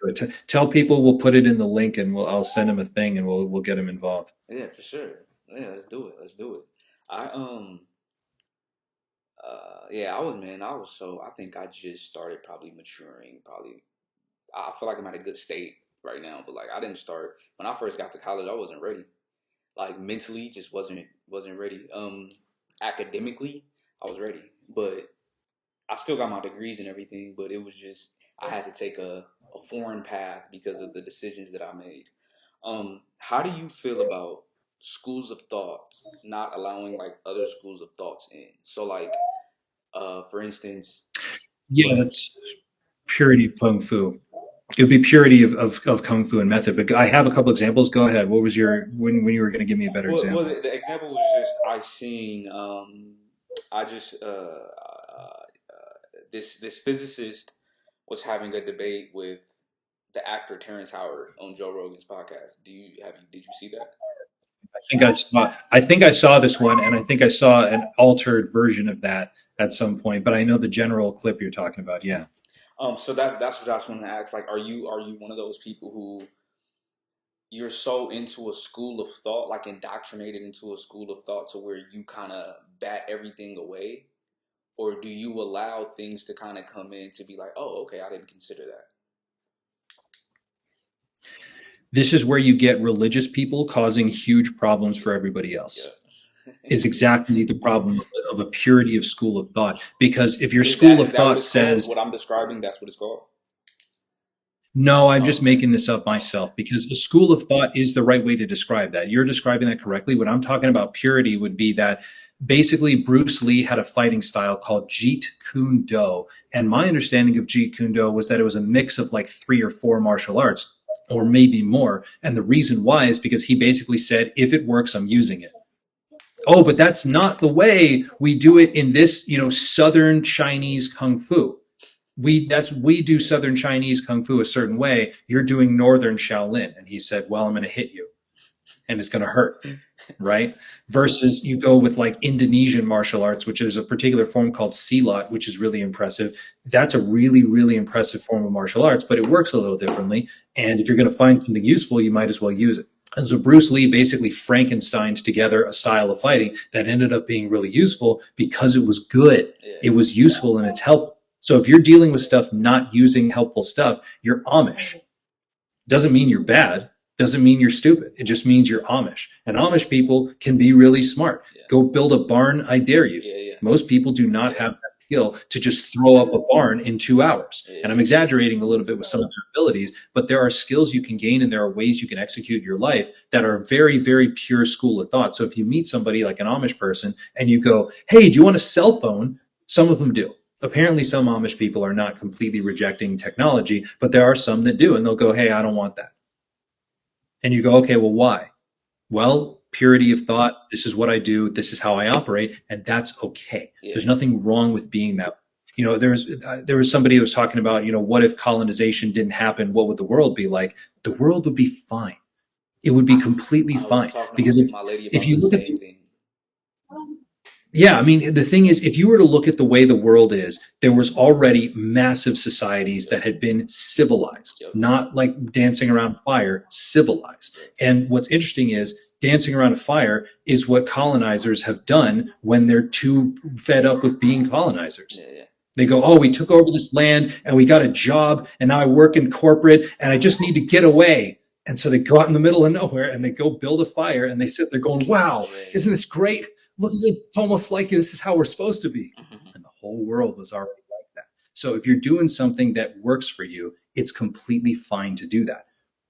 Do it. Tell people we'll put it in the link, and I'll send them a thing, and we'll get them involved. Yeah, for sure. Yeah, let's do it. Let's do it. I yeah, I was so I think I just started probably maturing. Probably I feel like I'm at a good state right now, but like I didn't start when I first got to college. I wasn't ready. Like mentally, just wasn't ready. Academically, I was ready, but I still got my degrees and everything. But it was just I had to take a foreign path because of the decisions that I made. How do you feel about schools of thought not allowing like other schools of thoughts in? So like, for instance, go Yeah, ahead. that's purity of kung fu. It would be purity of kung fu and method. But I have a couple examples. Go ahead. What was your when you were going to give me a better Well, example? the example was just I seen. I just this physicist was having a debate with the actor Terrence Howard on Joe Rogan's podcast. Did you see that? I think I saw this one, and I think I saw an altered version of that at some point. But I know the general clip you're talking about. Yeah. So that's what I just want to ask. Like, are you one of those people who you're so into a school of thought, like indoctrinated into a school of thought, to where you kind of bat everything away, or do you allow things to kind of come in to be like, oh, okay, I didn't consider that. This is where you get religious people causing huge problems for everybody else. Yeah. Is exactly the problem of a purity of school of thought. Because if your Is school that of is that what thought it's called? says, What I'm describing, that's what it's called. no, I'm Oh, just okay. making this up Oh, okay. myself, because a school of thought is the right way to describe that. You're describing that correctly. What I'm talking about purity would be that basically Bruce Lee had a fighting style called Jeet Kune Do. And my understanding of Jeet Kune Do was that it was a mix of like three or four martial arts, or maybe more. And the reason why is because he basically said, if it works, I'm using it. Oh, but that's not the way we do it in this, Southern Chinese Kung Fu. We do Southern Chinese Kung Fu a certain way. You're doing Northern Shaolin. And he said, well, I'm going to hit you and it's going to hurt, right? Versus you go with like Indonesian martial arts, which is a particular form called silat, which is really impressive. That's a really, really impressive form of martial arts, but it works a little differently. And if you're going to find something useful, you might as well use it. And so Bruce Lee basically Frankensteined together a style of fighting that ended up being really useful because it was good. Yeah. It was useful and it's helpful. So if you're dealing with stuff not using helpful stuff, you're Amish. Doesn't mean you're bad. Doesn't mean you're stupid. It just means you're Amish. And Amish people can be really smart. Yeah. Go build a barn, I dare you. Yeah. Yeah. Most people do not have that skill to just throw up a barn in 2 hours. And I'm Yeah. exaggerating a little bit with some of their abilities, but there are skills you can gain and there are ways you can execute your life that are very, very pure school of thought. So if you meet somebody like an Amish person and you go, hey, do you want a cell phone? Some of them do. Apparently, some Amish people are not completely rejecting technology, but there are some that do, and they'll go, hey, I don't want that. And you go, okay, well, why? Well, purity of thought. This is what I do. This is how I operate, and that's okay. Yeah. There's nothing wrong with being that. There was somebody who was talking about, what if colonization didn't happen? What would the world be like? The world would be fine. It would be completely I was fine talking to because if my lady if about you the look at same thing. yeah, I mean, the thing is, if you were to look at the way the world is, there was already massive societies Yep. that had been civilized, Yep. not like dancing around fire, civilized. Yep. And what's interesting is dancing around a fire is what colonizers have done when they're too fed up with being colonizers. Yeah. Yeah. They go, oh, we took over this land and we got a job and now I work in corporate and I just need to get away. And so they go out in the middle of nowhere and they go build a fire and they sit there going, wow, Yeah. isn't this great? Look at it. It's almost like this is how we're supposed to be. Mhm. And the whole world was already like that. So if you're doing something that works for you, it's completely fine to do that.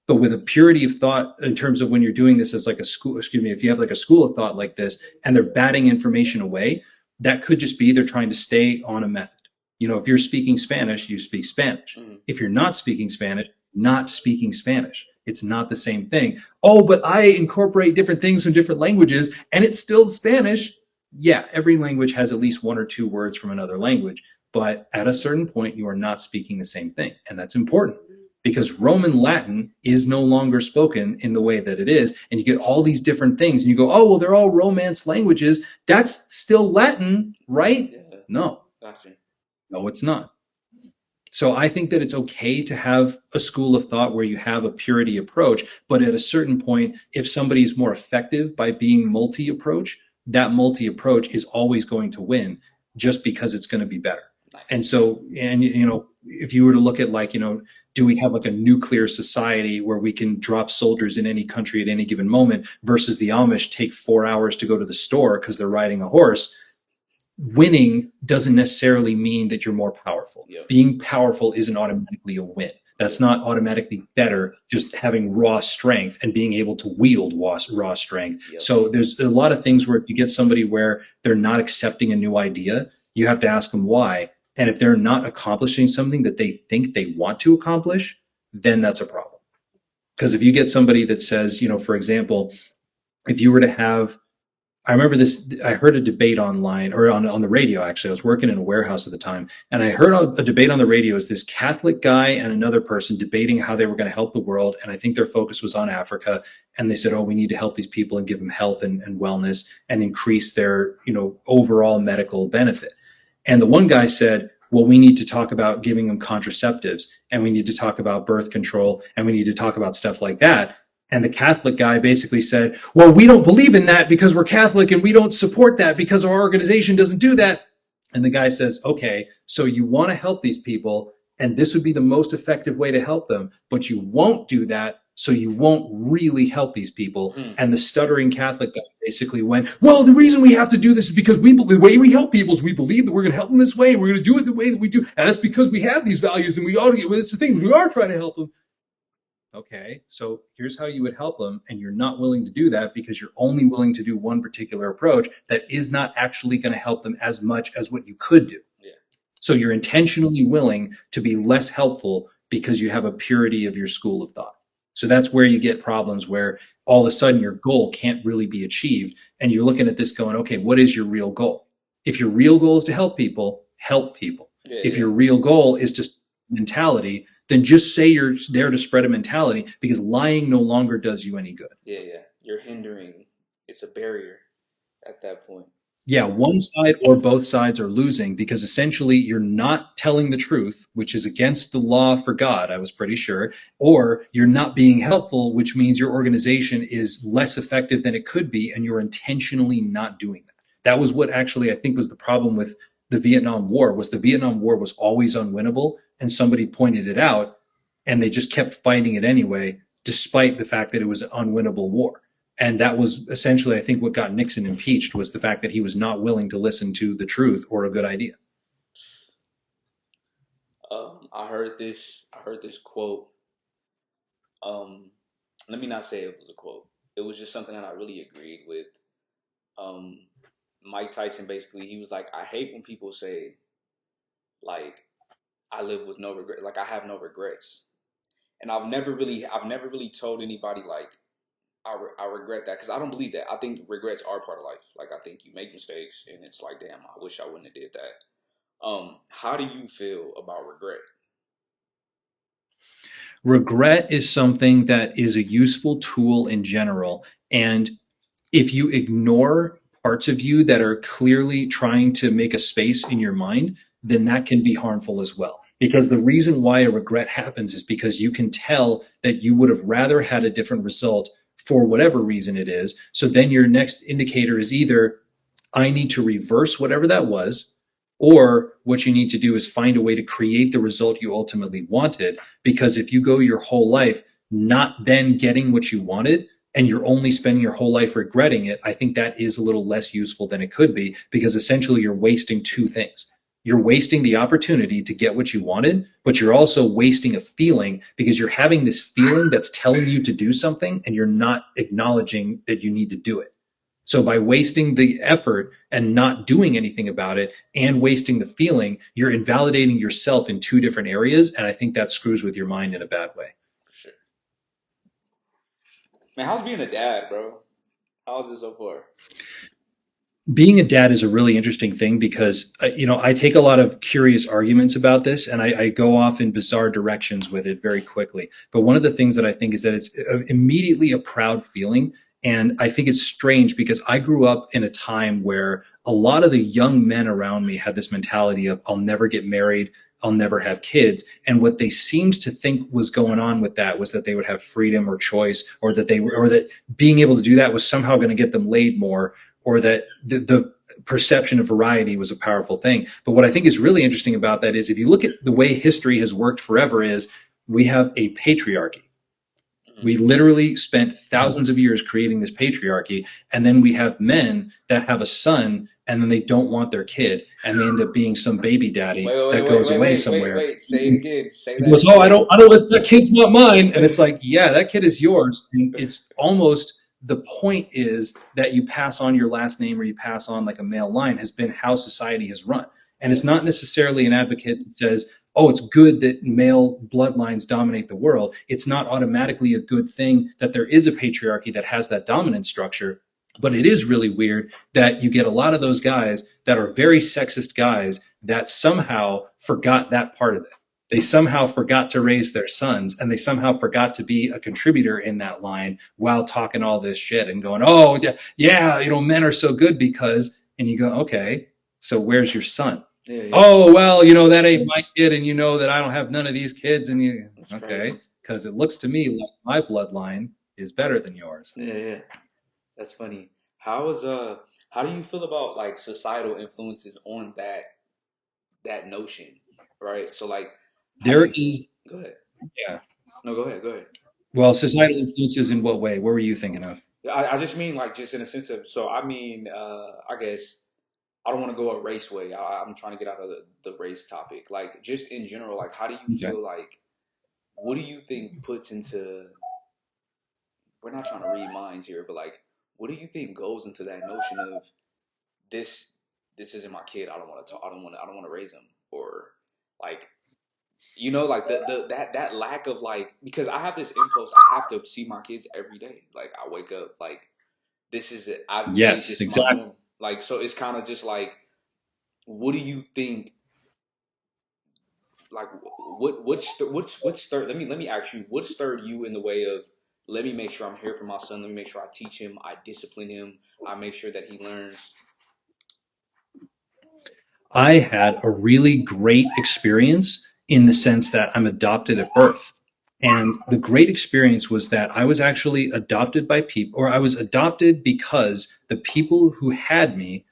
But with a purity of thought, in terms of when you're doing this as like a school, excuse me, if you have like a school of thought like this and they're batting information away, that could just be they're trying to stay on a method. If you're speaking Spanish, you speak Spanish. Mhm. If you're not speaking Spanish, not speaking Spanish. It's not the same thing. Oh, but I incorporate different things from different languages and it's still Spanish. Yeah, every language has at least one or two words from another language. But at a certain point, you are not speaking the same thing. And that's important because Roman Latin is no longer spoken in the way that it is. And you get all these different things and you go, oh, well, they're all Romance languages. That's still Latin, right? Yeah. No, Gotcha. No, it's not. So I think that it's okay to have a school of thought where you have a purity approach, but at a certain point, if somebody is more effective by being multi-approach, that multi-approach is always going to win just because it's going to be better. Nice. And so, and if you were to look at like, do we have like a nuclear society where we can drop soldiers in any country at any given moment versus the Amish take 4 hours to go to the store because they're riding a horse? Winning doesn't necessarily mean that you're more powerful. Yep. Being powerful isn't automatically a win. That's not automatically better, just having raw strength and being able to wield raw strength. Yep. So there's a lot of things where if you get somebody where they're not accepting a new idea, you have to ask them why. And if they're not accomplishing something that they think they want to accomplish, then that's a problem. Because if you get somebody that says, for example, if you were to have I remember this. I heard a debate online or on the radio. Actually, I was working in a warehouse at the time, and I heard a debate on the radio. Is this Catholic guy and another person debating how they were going to help the world? And I think their focus was on Africa. And they said, "Oh, we need to help these people and give them health and wellness and increase their overall medical benefit." And the one guy said, "Well, we need to talk about giving them contraceptives, and we need to talk about birth control, and we need to talk about stuff like that." And the Catholic guy basically said, "Well, we don't believe in that because we're Catholic and we don't support that because our organization doesn't do that." And the guy says, "Okay, so you want to help these people and this would be the most effective way to help them, but you won't do that. So you won't really help these people." And the stuttering Catholic guy basically went, "Well, the reason we have to do this is because the way we help people is we believe that we're going to help them this way. And we're going to do it the way that we do. And that's because we have these values and we ought to get, it's the thing, we are trying to help them." Okay, so here's how you would help them, and you're not willing to do that because you're only willing to do one particular approach that is not actually going to help them as much as what you could do. Yeah. So you're intentionally willing to be less helpful because you have a purity of your school of thought. So that's where you get problems where all of a sudden your goal can't really be achieved, and you're looking at this going, okay, what is your real goal? If your real goal is to help people, help people. If your real goal is just mentality, then just say you're there to spread a mentality because lying no longer does you any good. Yeah. You're hindering. It's a barrier at that point. Yeah, one side or both sides are losing because essentially you're not telling the truth, which is against the law for God, I was pretty sure, or you're not being helpful, which means your organization is less effective than it could be, and you're intentionally not doing that. That was what actually I think was the problem with the Vietnam War, was the Vietnam War was always unwinnable, and somebody pointed it out, and they just kept fighting it anyway, despite the fact that it was an unwinnable war. And that was essentially, I think, what got Nixon impeached, was the fact that he was not willing to listen to the truth or a good idea. I heard this quote. Let me not say it was a quote. It was just something that I really agreed with. Mike Tyson, basically, he was like, "I hate when people say, like, I live with no regret, like I have no regrets." And I've never really told anybody like I regret that, because I don't believe that. I think regrets are part of life. Like, I think you make mistakes and it's like, damn, I wish I wouldn't have did that. How do you feel about regret? Regret is something that is a useful tool in general. And if you ignore parts of you that are clearly trying to make a space in your mind, then that can be harmful as well. Because the reason why a regret happens is because you can tell that you would have rather had a different result for whatever reason it is. So then your next indicator is either I need to reverse whatever that was, or what you need to do is find a way to create the result you ultimately wanted. Because if you go your whole life not then getting what you wanted, and you're only spending your whole life regretting it, I think that is a little less useful than it could be, because essentially you're wasting two things. You're wasting the opportunity to get what you wanted, but you're also wasting a feeling, because you're having this feeling that's telling you to do something and you're not acknowledging that you need to do it. So by wasting the effort and not doing anything about it and wasting the feeling, you're invalidating yourself in two different areas. And I think that screws with your mind in a bad way. For sure. Man, how's being a dad, bro? How's it so far? Being a dad is a really interesting thing because, I take a lot of curious arguments about this, and I go off in bizarre directions with it very quickly. But one of the things that I think is that it's immediately a proud feeling. And I think it's strange because I grew up in a time where a lot of the young men around me had this mentality of, I'll never get married, I'll never have kids. And what they seemed to think was going on with that was that they would have freedom or choice, or that or that being able to do that was somehow going to get them laid more, or that the perception of variety was a powerful thing. But what I think is really interesting about that is if you look at the way history has worked forever is we have a patriarchy. We literally spent thousands of years creating this patriarchy, and then we have men that have a son, and then they don't want their kid, and they end up being some baby daddy that goes away somewhere. Wait. Say it again. Say He that goes, "Oh, again. I don't. That kid's not mine." And it's like, yeah, that kid is yours. And it's almost the point is that you pass on your last name, or you pass on like a male line, has been how society has run. And it's not necessarily an advocate that says, oh, it's good that male bloodlines dominate the world. It's not automatically a good thing that there is a patriarchy that has that dominant structure. But it is really weird that you get a lot of those guys that are very sexist guys that somehow forgot that part of it. They somehow forgot to raise their sons, and they somehow forgot to be a contributor in that line while talking all this shit and going, oh, yeah, men are so good because, and you go, okay, so where's your son? Yeah. Oh, well, that ain't my kid, and you know that I don't have none of these kids, and you, That's okay, crazy. because it looks to me like my bloodline is better than yours. Yeah. That's funny. How do you feel about like societal influences on that notion, right? So like, how do There you? is, Go ahead. yeah. No, go ahead. Go ahead. Well, societal influences in what way? What were you thinking of? I just mean like just in a sense of so I mean I guess I don't want to go a race way. I'm trying to get out of the race topic. Like just in general, like how do you Okay. feel like what do you think puts into we're not trying to read minds here, but like what do you think goes into that notion of this this isn't my kid. I don't want to talk. I don't want to raise him or like like that lack of like because I have this impulse. I have to see my kids every day. Like I wake up like this is it. I've made Yes, this my exactly. norm. Like so, it's kind of just like what do you think? Like what stirred? Let me ask you. What stirred you in the way of? Let me make sure I'm here for my son. Let me make sure I teach him. I discipline him. I make sure that he learns. I had a really great experience in the sense that I'm adopted at birth. And the great experience was that I was actually adopted by people, or I was adopted because the people who had me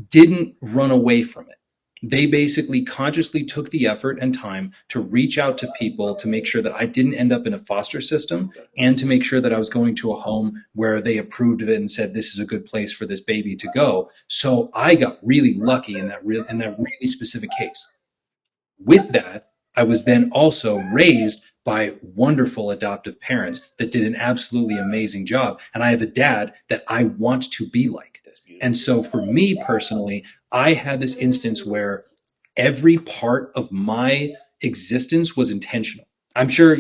didn't run away from it. They basically consciously took the effort and time to reach out to people to make sure that I didn't end up in a foster system, and to make sure that I was going to a home where they approved of it and said this is a good place for this baby to go. So I got really lucky in that really specific case. With that, I was then also raised by wonderful adoptive parents that did an absolutely amazing job. And I have a dad that I want to be like. That's beautiful. And so for me personally, I had this instance where every part of my existence was intentional. I'm sure,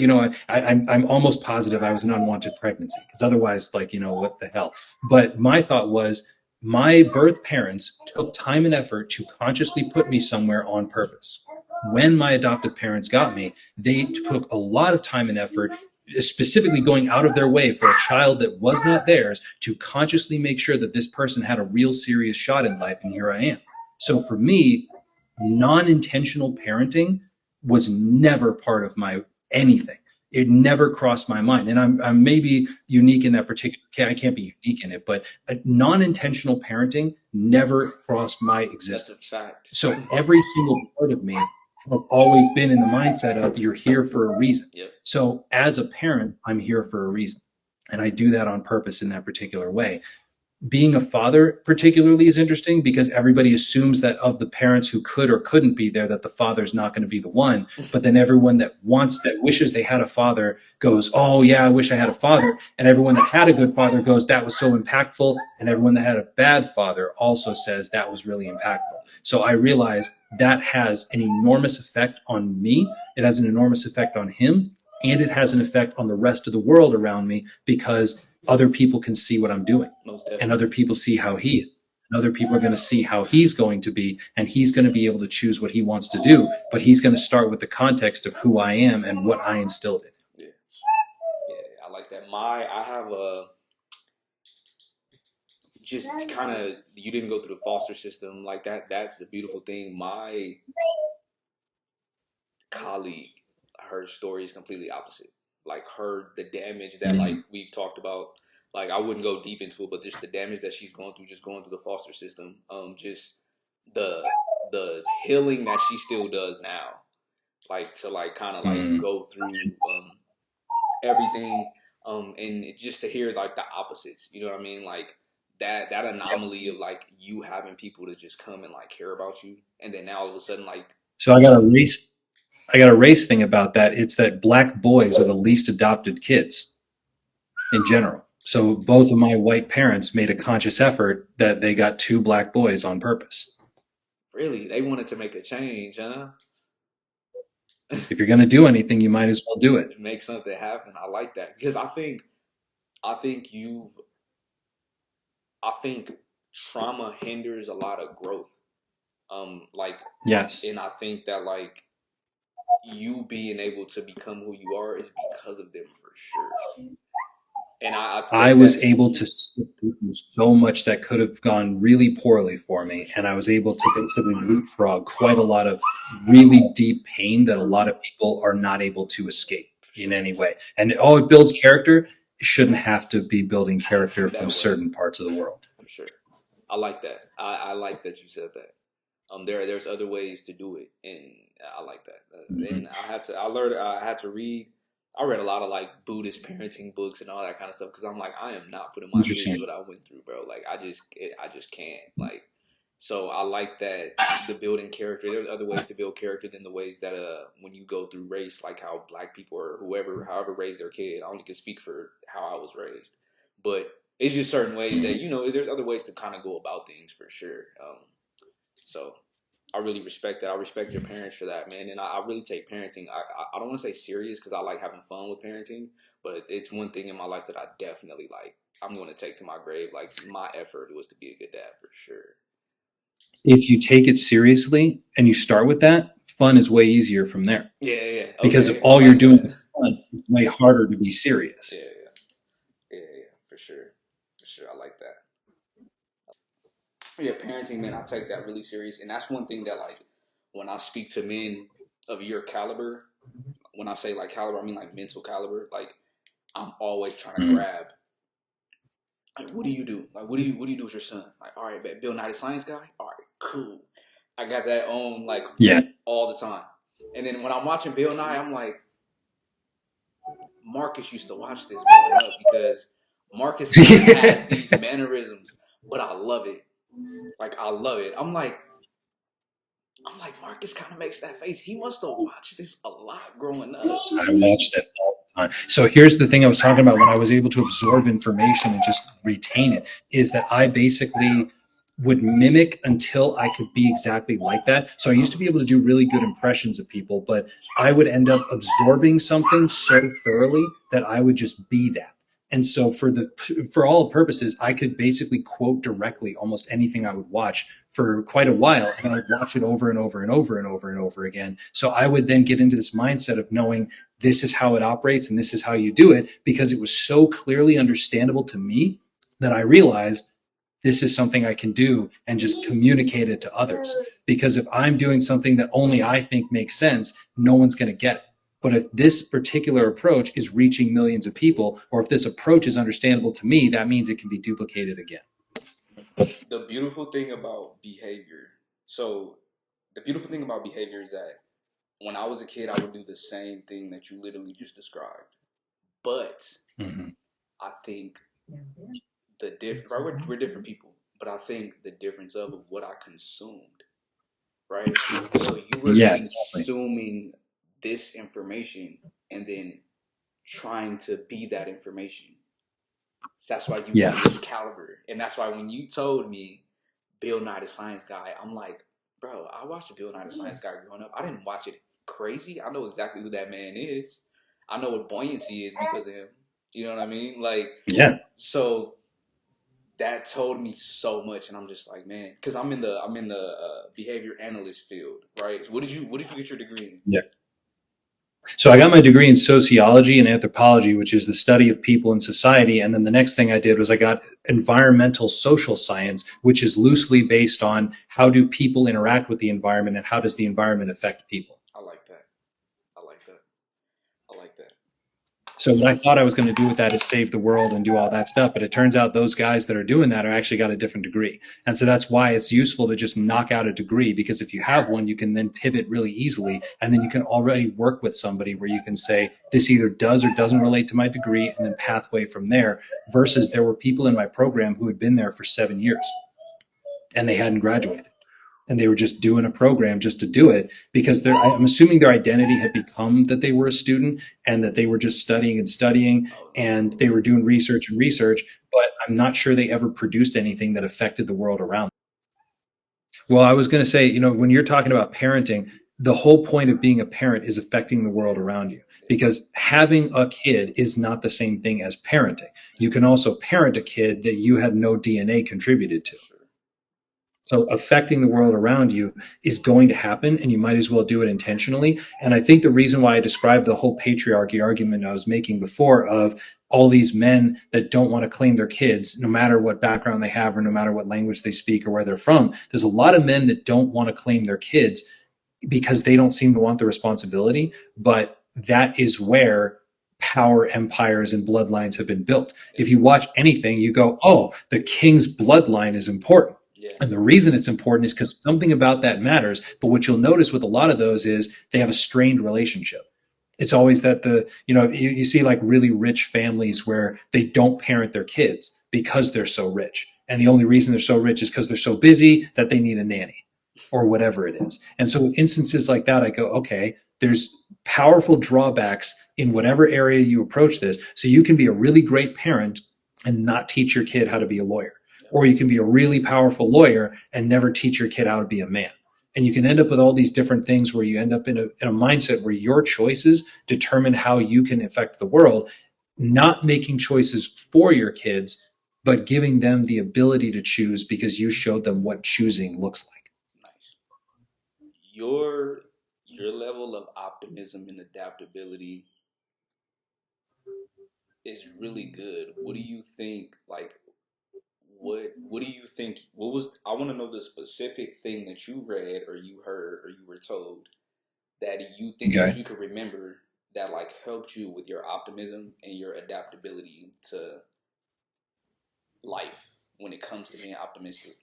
I'm almost positive I was an unwanted pregnancy, because otherwise, like, what the hell? But my thought was my birth parents took time and effort to consciously put me somewhere on purpose. When my adoptive parents got me, they took a lot of time and effort, specifically going out of their way for a child that was not theirs, to consciously make sure that this person had a real serious shot in life. And here I am. So for me, non-intentional parenting was never part of my anything. It never crossed my mind. And I'm maybe unique in that particular, I can't be unique in it, but non-intentional parenting never crossed my That's a existence. fact. So every single part of me have always been in the mindset of you're here for a reason. Yep. So as a parent, I'm here for a reason. And I do that on purpose in that particular way. Being a father particularly is interesting because everybody assumes that of the parents who could or couldn't be there, that the father's not going to be the one. But then everyone that wishes they had a father goes, oh yeah, I wish I had a father. And everyone that had a good father goes, that was so impactful. And everyone that had a bad father also says that was really impactful. So I realized that has an enormous effect on me. It has an enormous effect on him. And it has an effect on the rest of the world around me, because other people can see what I'm doing, and other people see how he is. And other people are going to see how he's going to be, and he's going to be able to choose what he wants to do. But he's going to start with the context of who I am and what I instilled in. Yeah, I like that. I have just kind of you didn't go through the foster system like that. That's the beautiful thing. My colleague, her story is completely opposite. Like the damage that like Mm. we've talked about. Like I wouldn't go deep into it, but just the damage that she's going through, just going through the foster system. Just the the healing that she still does now, like to like kind of like Mm. go through everything, and just to hear like the opposites. You know what I mean? Like that anomaly of like you having people to just come and like care about you, and then now all of a sudden like So I got a race thing about that. It's that black boys are the least adopted kids in general. So both of my white parents made a conscious effort that they got two black boys on purpose. really they wanted to make a change, huh? If you're going to do anything, you might as well do it. Make something happen. I like that because I think you've I think trauma hinders a lot of growth. Like, Yes. and I think that like you being able to become who you are is because of them for sure. And I I say was that's able to skip through so much that could have gone really poorly for for me, sure, and I was able to basically leapfrog quite a lot of really deep pain that a lot of people are not able to escape for in sure. any way. And oh, it builds character. It shouldn't have to be building character from That way, certain parts of the world. for sure. I like that. I like that you said that. There's other ways to do it, and I like that. Mhm. And I learned I had to read. I read a lot of like Buddhist parenting books and all that kind of stuff because I'm like I am not putting my kids through Interesting. what I went through, bro. Like I just can't. Like so I like that the building character. There's other ways to build character than the ways that when you go through race, like how black people or whoever however raised their kid. I only can speak for how I was raised, but it's just certain ways that Mhm. you know. There's other ways to kind of go about things for sure. So I really respect that. I respect your parents for that, man. And I really take parenting. I don't want to say serious because I like having fun with parenting, but it's one thing in my life that I definitely like. I'm going to take to my grave. Like my effort was to be a good dad for sure. If you take it seriously and you start with that, fun is way easier from there. Yeah, yeah, yeah. Because if Okay, I all you're like doing that. is fun, it's way harder to be serious. Yeah, yeah, yeah, yeah, for sure, for sure. I like that. Yeah, parenting, man. I take that really serious, and that's one thing that like when I speak to men of your caliber, when I say like caliber, I mean like mental caliber. Like I'm always trying to Mm. grab. Like, what do you do? Like, what do you do with your son? Like, all right, bet Bill Nye the Science Guy. All right, cool. I got that on like Yeah. all the time. And then when I'm watching Bill Nye, I'm like, Marcus used to watch this growing up because Marcus kind of has these mannerisms, but I love it. Like, I love it. I'm like, Marcus kind of makes that face. He must have watched this a lot growing up. I watched it all the time. So here's the thing I was talking about when I was able to absorb information and just retain it is that I basically would mimic until I could be exactly like that. So I used to be able to do really good impressions of people, but I would end up absorbing something so thoroughly that I would just be that. And so for all purposes, I could basically quote directly almost anything I would watch for quite a while, and I'd watch it over and over and over and over and over again. So I would then get into this mindset of knowing this is how it operates and this is how you do it because it was so clearly understandable to me that I realized this is something I can do and just communicate it to others. Because if I'm doing something that only I think makes sense, no one's going to get it. But if this particular approach is reaching millions of people, or if this approach is understandable to me, that means it can be duplicated again. The beautiful thing about behavior. So, the beautiful thing about behavior is that when I was a kid, I would do the same thing that you literally just described. But Mm-hmm. I think the different, right? We're different people, but I think the difference of what I consumed, right? So you were Yeah, exactly. consuming this information and then trying to be that information. So that's why you Yeah. have this caliber, and that's why when you told me Bill Nye the Science Guy, I'm like, bro, I watched Bill Nye the Science Guy growing up. I didn't watch it crazy. I know exactly who that man is. I know what buoyancy is because of him. You know what I mean? Like, Yeah. so that told me so much, and I'm just like, man, because I'm in the behavior analyst field, right? So what did you get your degree in? Yeah. So I got my degree in sociology and anthropology, which is the study of people and society. And then the next thing I did was I got environmental social science, which is loosely based on how do people interact with the environment and how does the environment affect people. I like that. I like that. I like that. So what I thought I was going to do with that is save the world and do all that stuff, but it turns out those guys that are doing that are actually got a different degree. And so that's why it's useful to just knock out a degree, because if you have one, you can then pivot really easily, and then you can already work with somebody where you can say this either does or doesn't relate to my degree, and then pathway from there. Versus there were people in my program who had been there for 7 years and they hadn't graduated, and they were just doing a program just to do it because I'm assuming their identity had become that they were a student and that they were just studying and studying, and they were doing research and research, but I'm not sure they ever produced anything that affected the world around them. Well, I was going to say, when you're talking about parenting, the whole point of being a parent is affecting the world around you, because having a kid is not the same thing as parenting. You can also parent a kid that you had no DNA contributed to. Sure. So affecting the world around you is going to happen, and you might as well do it intentionally. And I think the reason why I described the whole patriarchy argument I was making before of all these men that don't want to claim their kids, no matter what background they have or no matter what language they speak or where they're from, there's a lot of men that don't want to claim their kids because they don't seem to want the responsibility. But that is where power empires and bloodlines have been built. If you watch anything, you go, oh, the king's bloodline is important. Yeah. And the reason it's important is because something about that matters. But what you'll notice with a lot of those is they have a strained relationship. It's always that you see like really rich families where they don't parent their kids because they're so rich. And the only reason they're so rich is because they're so busy that they need a nanny or whatever it is. And so instances like that, I go, okay, there's powerful drawbacks in whatever area you approach this. So you can be a really great parent and not teach your kid how to be a lawyer. Or you can be a really powerful lawyer and never teach your kid how to be a man. And you can end up with all these different things where you end up in a mindset where your choices determine how you can affect the world, not making choices for your kids, but giving them the ability to choose because you showed them what choosing looks like. Nice. Your level of optimism and adaptability is really good. What do you think? Like, what do you think? What was? I want to know the specific thing that you read or you heard or you were told that you think that you could remember that like helped you with your optimism and your adaptability to life when it comes to being optimistic.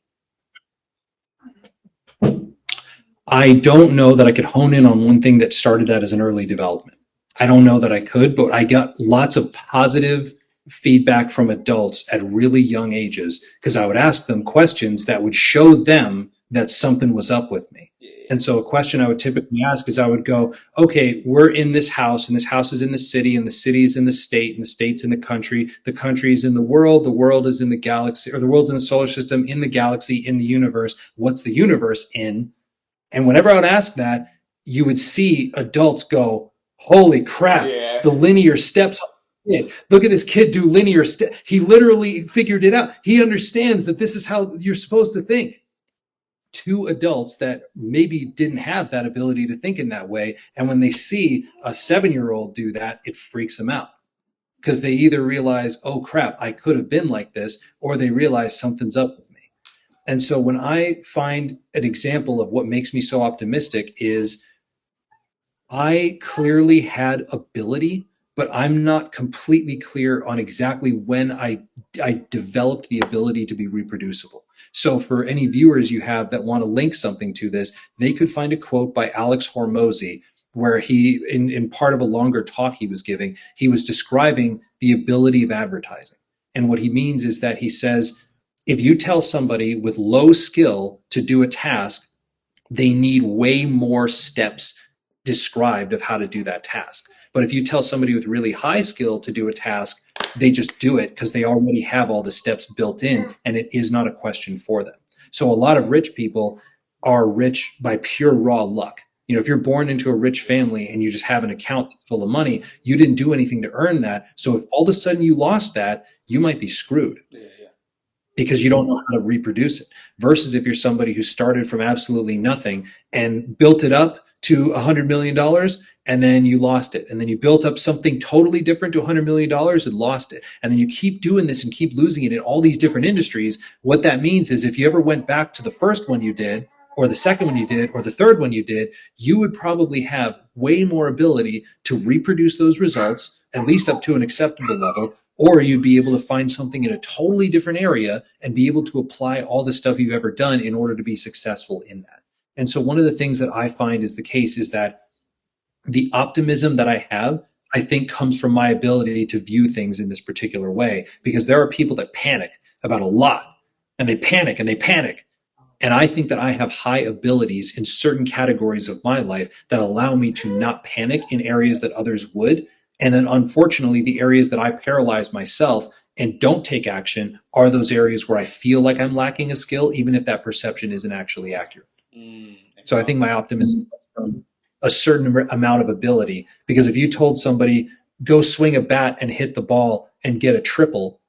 I don't know that I could hone in on one thing that started that as an early development. I don't know that I could, but I got lots of positive feedback from adults at really young ages because I would ask them questions that would show them that something was up with me. And so a question I would typically ask is I would go, okay, we're in this house, and this house is in the city, and the city is in the state, and the state's in the country is in the world is in the galaxy, or the world's in the solar system, in the galaxy, in the universe. What's the universe in? And whenever I would ask that, you would see adults go, holy crap, the linear steps. Look at this kid do linear steps. He literally figured it out. He understands that this is how you're supposed to think. Two adults that maybe didn't have that ability to think in that way. And when they see a 7-year-old do that, it freaks them out because they either realize, oh crap, I could have been like this, or they realize something's up with me. And so when I find an example of what makes me so optimistic is I clearly had ability, but I'm not completely clear on exactly when I developed the ability to be reproducible. So for any viewers you have that want to link something to this, they could find a quote by Alex Hormozy where he, in part of a longer talk he was giving, he was describing the ability of advertising. And what he means is that he says, if you tell somebody with low skill to do a task, they need way more steps described of how to do that task. But if you tell somebody with really high skill to do a task, they just do it because they already have all the steps built in and it is not a question for them. So a lot of rich people are rich by pure raw luck. If you're born into a rich family and you just have an account that's full of money, you didn't do anything to earn that. So if all of a sudden you lost that, you might be screwed. Because you don't know how to reproduce it. Versus if you're somebody who started from absolutely nothing and built it up to $100 million, and then you lost it. And then you built up something totally different to $100 million and lost it. And then you keep doing this and keep losing it in all these different industries. What that means is if you ever went back to the first one you did, or the second one you did, or the third one you did, you would probably have way more ability to reproduce those results, at least up to an acceptable level, or you'd be able to find something in a totally different area and be able to apply all the stuff you've ever done in order to be successful in that. And so one of the things that I find is the case is that the optimism that I have, I think comes from my ability to view things in this particular way, because there are people that panic about a lot, and they panic and they panic. And I think that I have high abilities in certain categories of my life that allow me to not panic in areas that others would. And then unfortunately, the areas that I paralyze myself and don't take action are those areas where I feel like I'm lacking a skill, even if that perception isn't actually accurate. So I think my optimism comes from a certain amount of ability. Because if you told somebody, go swing a bat and hit the ball and get a triple,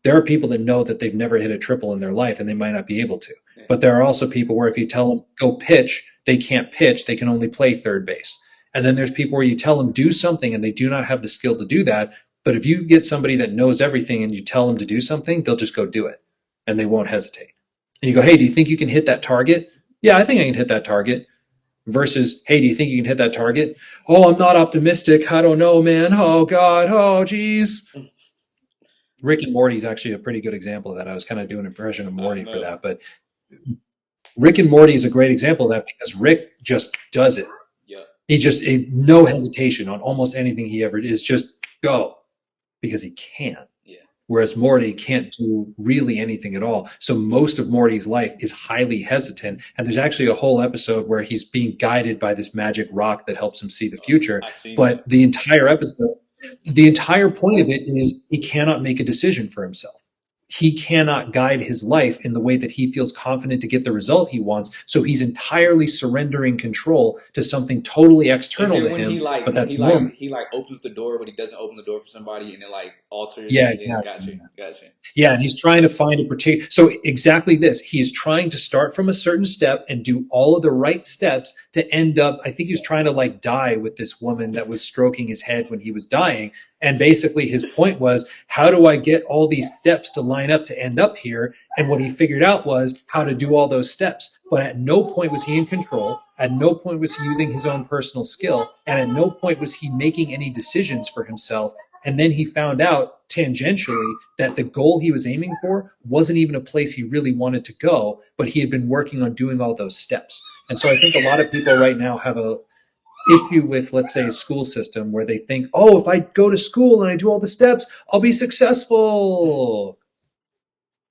there are people that know that they've never hit a triple in their life and they might not be able to. But there are also people where if you tell them, go pitch, they can't pitch, they can only play third base. And then there's people where you tell them, do something, and they do not have the skill to do that. But if you get somebody that knows everything and you tell them to do something, they'll just go do it and they won't hesitate. And you go, hey, do you think you can hit that target? Yeah, I think I can hit that target. Versus, hey, do you think you can hit that target? Oh, I'm not optimistic. I don't know, man. Oh, God. Oh, geez. Rick and Morty is actually a pretty good example of that. I was kind of doing an impression of Morty for that. But Rick and Morty is a great example of that because Rick just does it. Yeah. He just, no hesitation on almost anything he ever is, just go because he can. Yeah. Whereas Morty can't do really anything at all. So most of Morty's life is highly hesitant. And there's actually a whole episode where he's being guided by this magic rock that helps him see the future. But the entire episode, the entire point of it is he cannot make a decision for himself. He cannot guide his life in the way that he feels confident to get the result he wants. So he's entirely surrendering control to something totally external to him. But that's normal. He opens the door, but he doesn't open the door for somebody, and it alters. Yeah, exactly. Gotcha. Yeah, and he's trying to find a particular. So exactly this, he is trying to start from a certain step and do all of the right steps to end up. I think he was trying to die with this woman that was stroking his head when he was dying. And basically, his point was, how do I get all these steps to line up to end up here? And what he figured out was how to do all those steps. But at no point was he in control. At no point was he using his own personal skill. And at no point was he making any decisions for himself. And then he found out tangentially that the goal he was aiming for wasn't even a place he really wanted to go, but he had been working on doing all those steps. And so I think a lot of people right now have a issue with, let's say, a school system where they think, oh, if I go to school and I do all the steps, I'll be successful.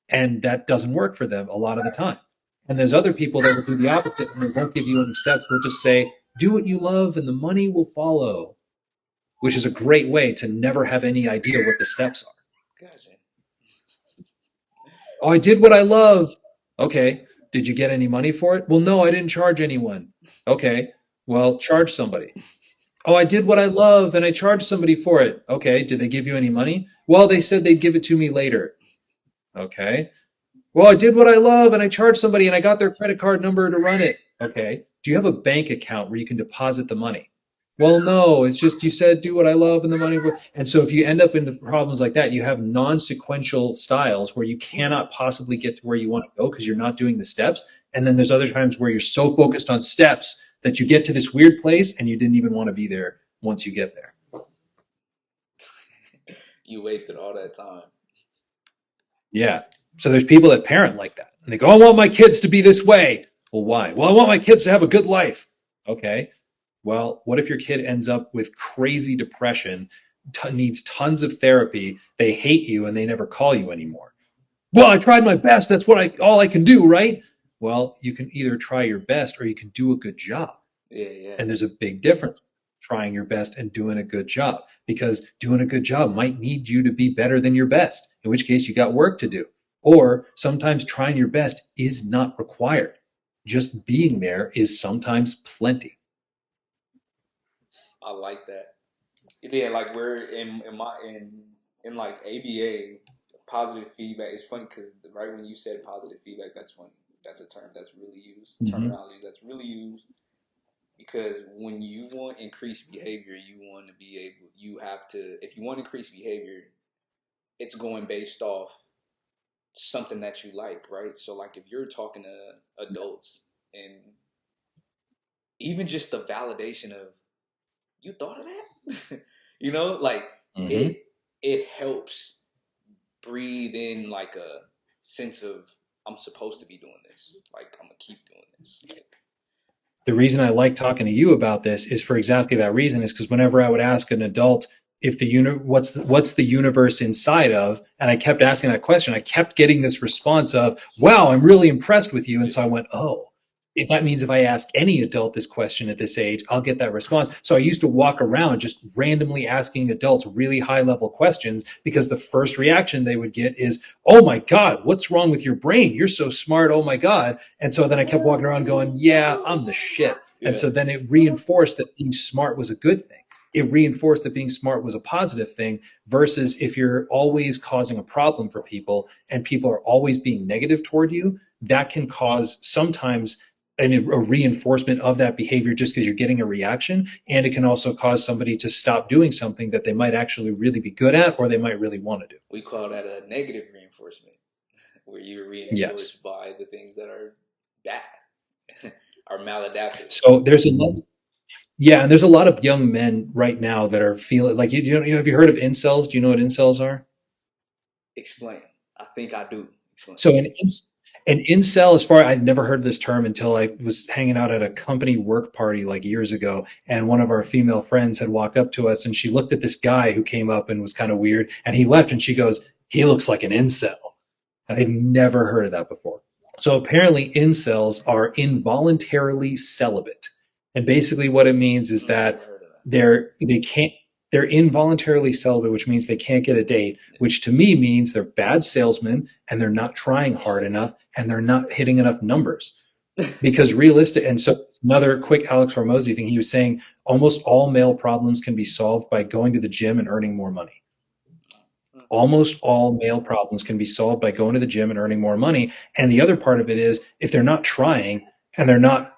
And that doesn't work for them a lot of the time. And there's other people that will do the opposite and they won't give you any steps. They'll just say, do what you love and the money will follow, which is a great way to never have any idea what the steps are. Gotcha. Oh, I did what I love. Okay. Did you get any money for it? Well, no, I didn't charge anyone. Okay. Well, charge somebody. Oh, I did what I love and I charged somebody for it. Okay. Did they give you any money? Well, they said they'd give it to me later. Okay. Well, I did what I love and I charged somebody and I got their credit card number to run it. Okay. Do you have a bank account where you can deposit the money? Well, no, it's just you said do what I love and the money. And so if you end up in problems like that, you have non-sequential styles where you cannot possibly get to where you want to go because you're not doing the steps. And then there's other times where you're so focused on steps that you get to this weird place and you didn't even want to be there once you get there. You wasted all that time. Yeah. So there's people that parent like that. And they go, I want my kids to be this way. Well, why? Well, I want my kids to have a good life. Okay. Well, what if your kid ends up with crazy depression, needs tons of therapy, they hate you, and they never call you anymore? Well, I tried my best. That's all I can do, right? Well, you can either try your best or you can do a good job. Yeah. And there's a big difference trying your best and doing a good job, because doing a good job might need you to be better than your best, in which case you got work to do. Or sometimes trying your best is not required. Just being there is sometimes plenty. I like that. Yeah, we're in ABA, positive feedback. It's funny because right when you said positive feedback, that's funny. That's a term that's really used. Mm-hmm. Terminology that's really used. Because when you want increased behavior, you want to be able, you have to, if you want increased behavior, it's going based off something that you like, right? So, like, if you're talking to adults and even just the validation of, you thought of that? Like, Mm-hmm. it, it helps breathe in like a sense of, I'm supposed to be doing this. Like, I'm gonna keep doing this. Like, The reason I like talking to you about this is for exactly that reason. Is because whenever I would ask an adult if what's the universe inside of, and I kept asking that question, I kept getting this response of, "Wow, I'm really impressed with you." And so I went, "Oh, if that means if I ask any adult this question at this age, I'll get that response." So I used to walk around just randomly asking adults really high level questions because the first reaction they would get is, "Oh my God, what's wrong with your brain? You're so smart. Oh my God." And so then I kept walking around going, "Yeah, I'm the shit." And yeah, so then it reinforced that being smart was a good thing. It reinforced that being smart was a positive thing versus if you're always causing a problem for people and people are always being negative toward you, that can cause sometimes a reinforcement of that behavior just because you're getting a reaction. And it can also cause somebody to stop doing something that they might actually really be good at or they might really want to do. we call that a negative reinforcement, where you're Yes. reinforced by the things that are bad, are maladaptive. So there's a lot, yeah, and there's a lot of young men right now that are feeling like have you heard of incels? Do you know what incels are? Explain. I think I do. Explain. So an incel, as far I'd never heard this term until I was hanging out at a company work party like years ago, and one of our female friends had walked up to us, and she looked at this guy who came up and was kind of weird, and he left, and she goes, "He looks like an incel." And I'd never heard of that before. So apparently, incels are involuntarily celibate, and basically what it means is that Never heard of that. they can't they're involuntarily celibate, which means they can't get a date, which to me means they're bad salesmen and they're not trying hard enough and they're not hitting enough numbers. Because realistic, and so another quick Alex Hormozy thing, he was saying almost all male problems can be solved by going to the gym and earning more money. Almost all male problems can be solved by going to the gym and earning more money. And the other part of it is if they're not trying and they're not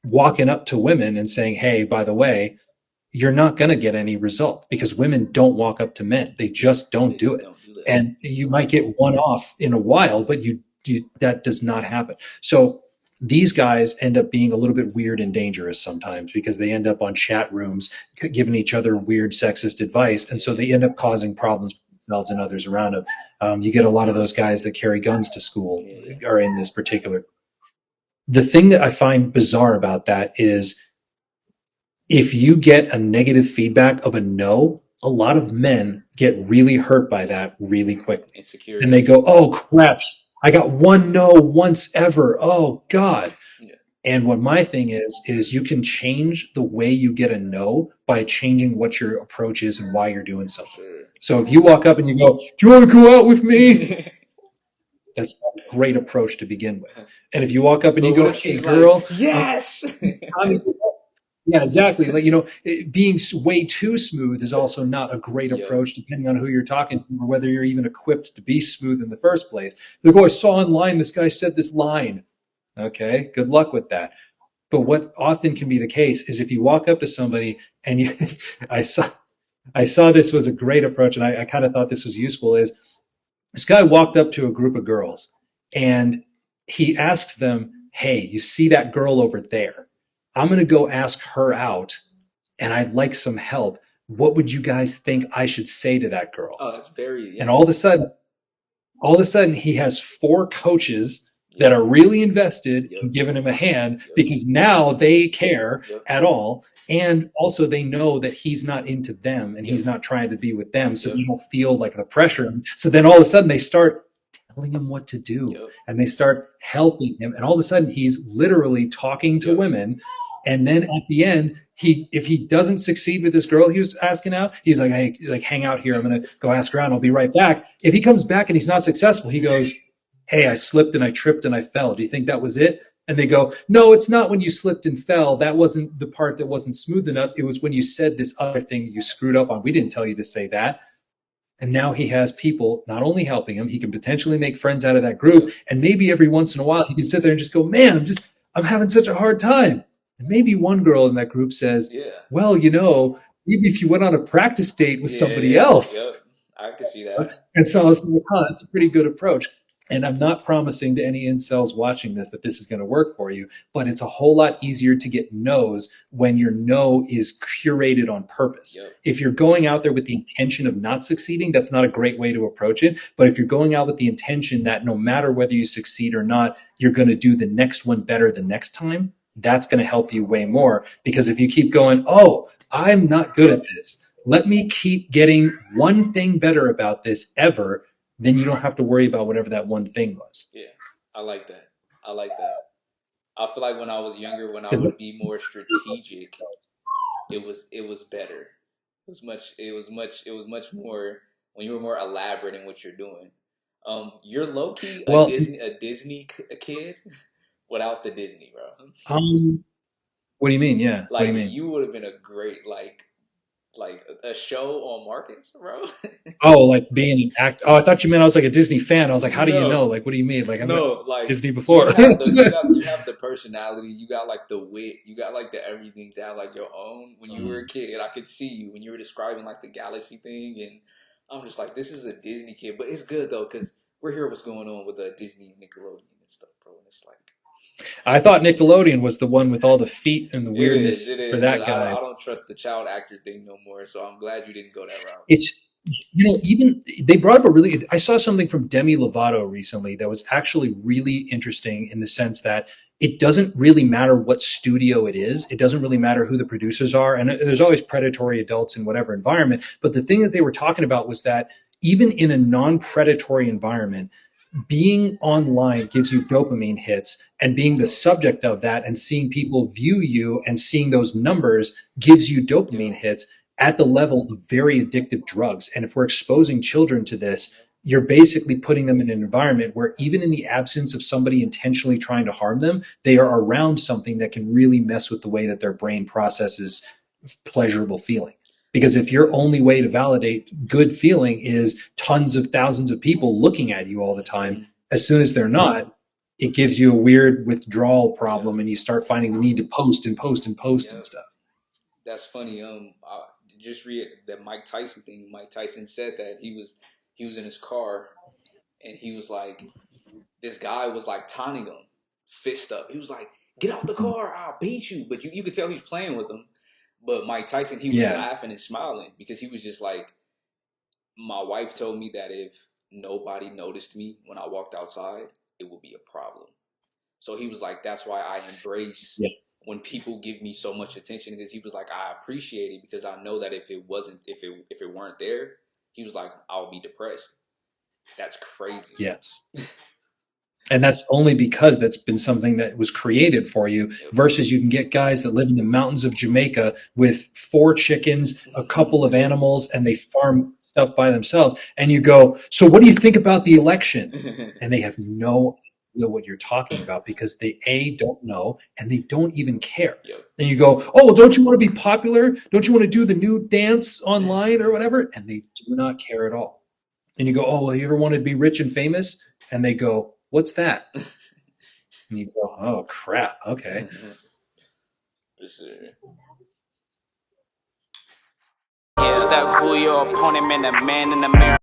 walking up to women and saying, "Hey, by the way," you're not going to get any result because women don't walk up to men. They just don't They do just it. don't do that. And you might get one off in a while, but that does not happen. So these guys end up being a little bit weird and dangerous sometimes because they end up on chat rooms giving each other weird sexist advice. And so they end up causing problems for themselves and others around them. You get a lot of those guys that carry guns to school Yeah. are in this particular. The thing that I find bizarre about that is if you get a negative feedback of a no, a lot of men get really hurt by that really quickly. And they Insecurities. go, "Oh, crap. I got one no once ever. Oh, God." Yeah. And what my thing is you can change the way you get a no by changing what your approach is and why you're doing something. Sure. So if you walk up and you go, "Do you want to go out with me?" That's not a great approach to begin with. And if you walk up and But you what go, if "Hey, she's like, girl, yes? Tommy, yeah, exactly. Like, being way too smooth is also not a great Yep. approach, depending on who you're talking to or whether you're even equipped to be smooth in the first place. Like, "Oh, I saw online this guy said this line." Okay, good luck with that. But what often can be the case is if you walk up to somebody and you, I saw, I saw this was a great approach, and I kind of thought this was useful. Is this guy walked up to a group of girls and he asks them, "Hey, you see that girl over there? I'm going to go ask her out and I'd like some help. What would you guys think I should say to that girl?" Oh, that's very, And yeah. all of a sudden, he has four coaches that Yep. are really invested Yep. in giving him a hand Yep. because now they care Yep. at all. And also, they know that he's not into them and he's Yep. not trying to be with them. So Yep. they don't feel like the pressure. So then all of a sudden, they start telling him what to do Yep. and they start helping him. And all of a sudden, he's literally talking to Yep. women. And then at the end, if he doesn't succeed with this girl he was asking out, he's like, "Hey, like, hang out here. I'm gonna go ask her out. I'll be right back." If he comes back and he's not successful, he goes, "Hey, I slipped and I tripped and I fell. Do you think that was it?" And they go, "No, it's not when you slipped and fell. That wasn't the part that wasn't smooth enough. It was when you said this other thing that you screwed up on. We didn't tell you to say that." And now he has people not only helping him, he can potentially make friends out of that group. And maybe every once in a while he can sit there and just go, "Man, I'm having such a hard time." And maybe one girl in that group says, Yeah. well, maybe if you went on a practice date with Yeah, somebody yeah, else. yep. I can see that. And so I was like, oh, that's a pretty good approach. And I'm not promising to any incels watching this that this is going to work for you, but it's a whole lot easier to get no's when your no is curated on purpose. Yep. If you're going out there with the intention of not succeeding, that's not a great way to approach it. But if you're going out with the intention that no matter whether you succeed or not, you're going to do the next one better the next time, that's going to help you way more. Because if you keep going, oh, I'm not good at this, let me keep getting one thing better about this ever, then you don't have to worry about whatever that one thing was. Yeah. I like that. I like that. I feel like when I was younger, when I Because would be more strategic, it was better. It was much more when you were more elaborate in what you're doing. You're low key a well, Disney kid without the Disney, bro. um, what do you mean? Yeah, what do Like you mean? you would have been a great like a show on Marcus, bro. Oh, like being an act. Oh, I thought you meant I was like a Disney fan. I was like, how do you know? No, Like, what do you mean? Like, I'm not no, like Disney you before. have the you have the personality, you got like the wit, you got like the everything to have like your own. When you were a kid, I could see you when you were describing like the galaxy thing, and I'm just like, this is a Disney kid, but it's good though because we're hearing what's going on with Disney and Nickelodeon and stuff, bro. And it's like I thought Nickelodeon was the one with all the feet and the it weirdness for is, but that I guy. don't trust the child actor thing no more. So I'm glad you didn't go that route. It's even they brought up a really. I saw something from Demi Lovato recently that was actually really interesting in the sense that it doesn't really matter what studio it is. It doesn't really matter who the producers are, and there's always predatory adults in whatever environment. But the thing that they were talking about was that even in a non-predatory environment, being online gives you dopamine hits, and being the subject of that and seeing people view you and seeing those numbers gives you dopamine Yep. hits at the level of very addictive drugs. And if we're exposing children to this, Yep. you're basically putting them in an environment where even in the absence of somebody intentionally trying to harm them, they are around something that can really mess with the way that their brain processes pleasurable feeling. Because if your only way to validate good feeling is tons of thousands of people looking at you all the time, Mhm. as soon as they're not, it gives you a weird withdrawal Yep. problem and you start finding the need to post and post and post and Yep. stuff. That's funny. I just read that Mike Tyson thing. Mike Tyson said that he was in his car and he was like, this guy was like taunting him, fist up. He was like, "Get out the car! I'll beat you!" But you could tell he's playing with him. But Mike Tyson, he was Yeah. laughing and smiling because he was just like, my wife told me that if nobody noticed me when I walked outside, it would be a problem. So he was like, that's why I embrace Yeah. when people give me so much attention because he was like, I appreciate it because I know that if it weren't there, he was like, I'll be depressed. That's crazy. Yes. And that's only because that's been something that was created for you Yep. versus you can get guys that live in the mountains of Jamaica with 4 chickens, a couple of animals, and they farm stuff by themselves. And you go, so what do you think about the election? And they have no idea what you're talking about because they A, don't know, and they don't even care. Yep. And you go, oh, don't you want to be popular? Don't you want to do the new dance online or whatever? And they do not care at all. And you go, oh, well, you ever wanted to be rich and famous? And they go, what's that? And you go, oh crap, okay. For sure. Yeah, stuck who your opponent, man, the man in the mirror.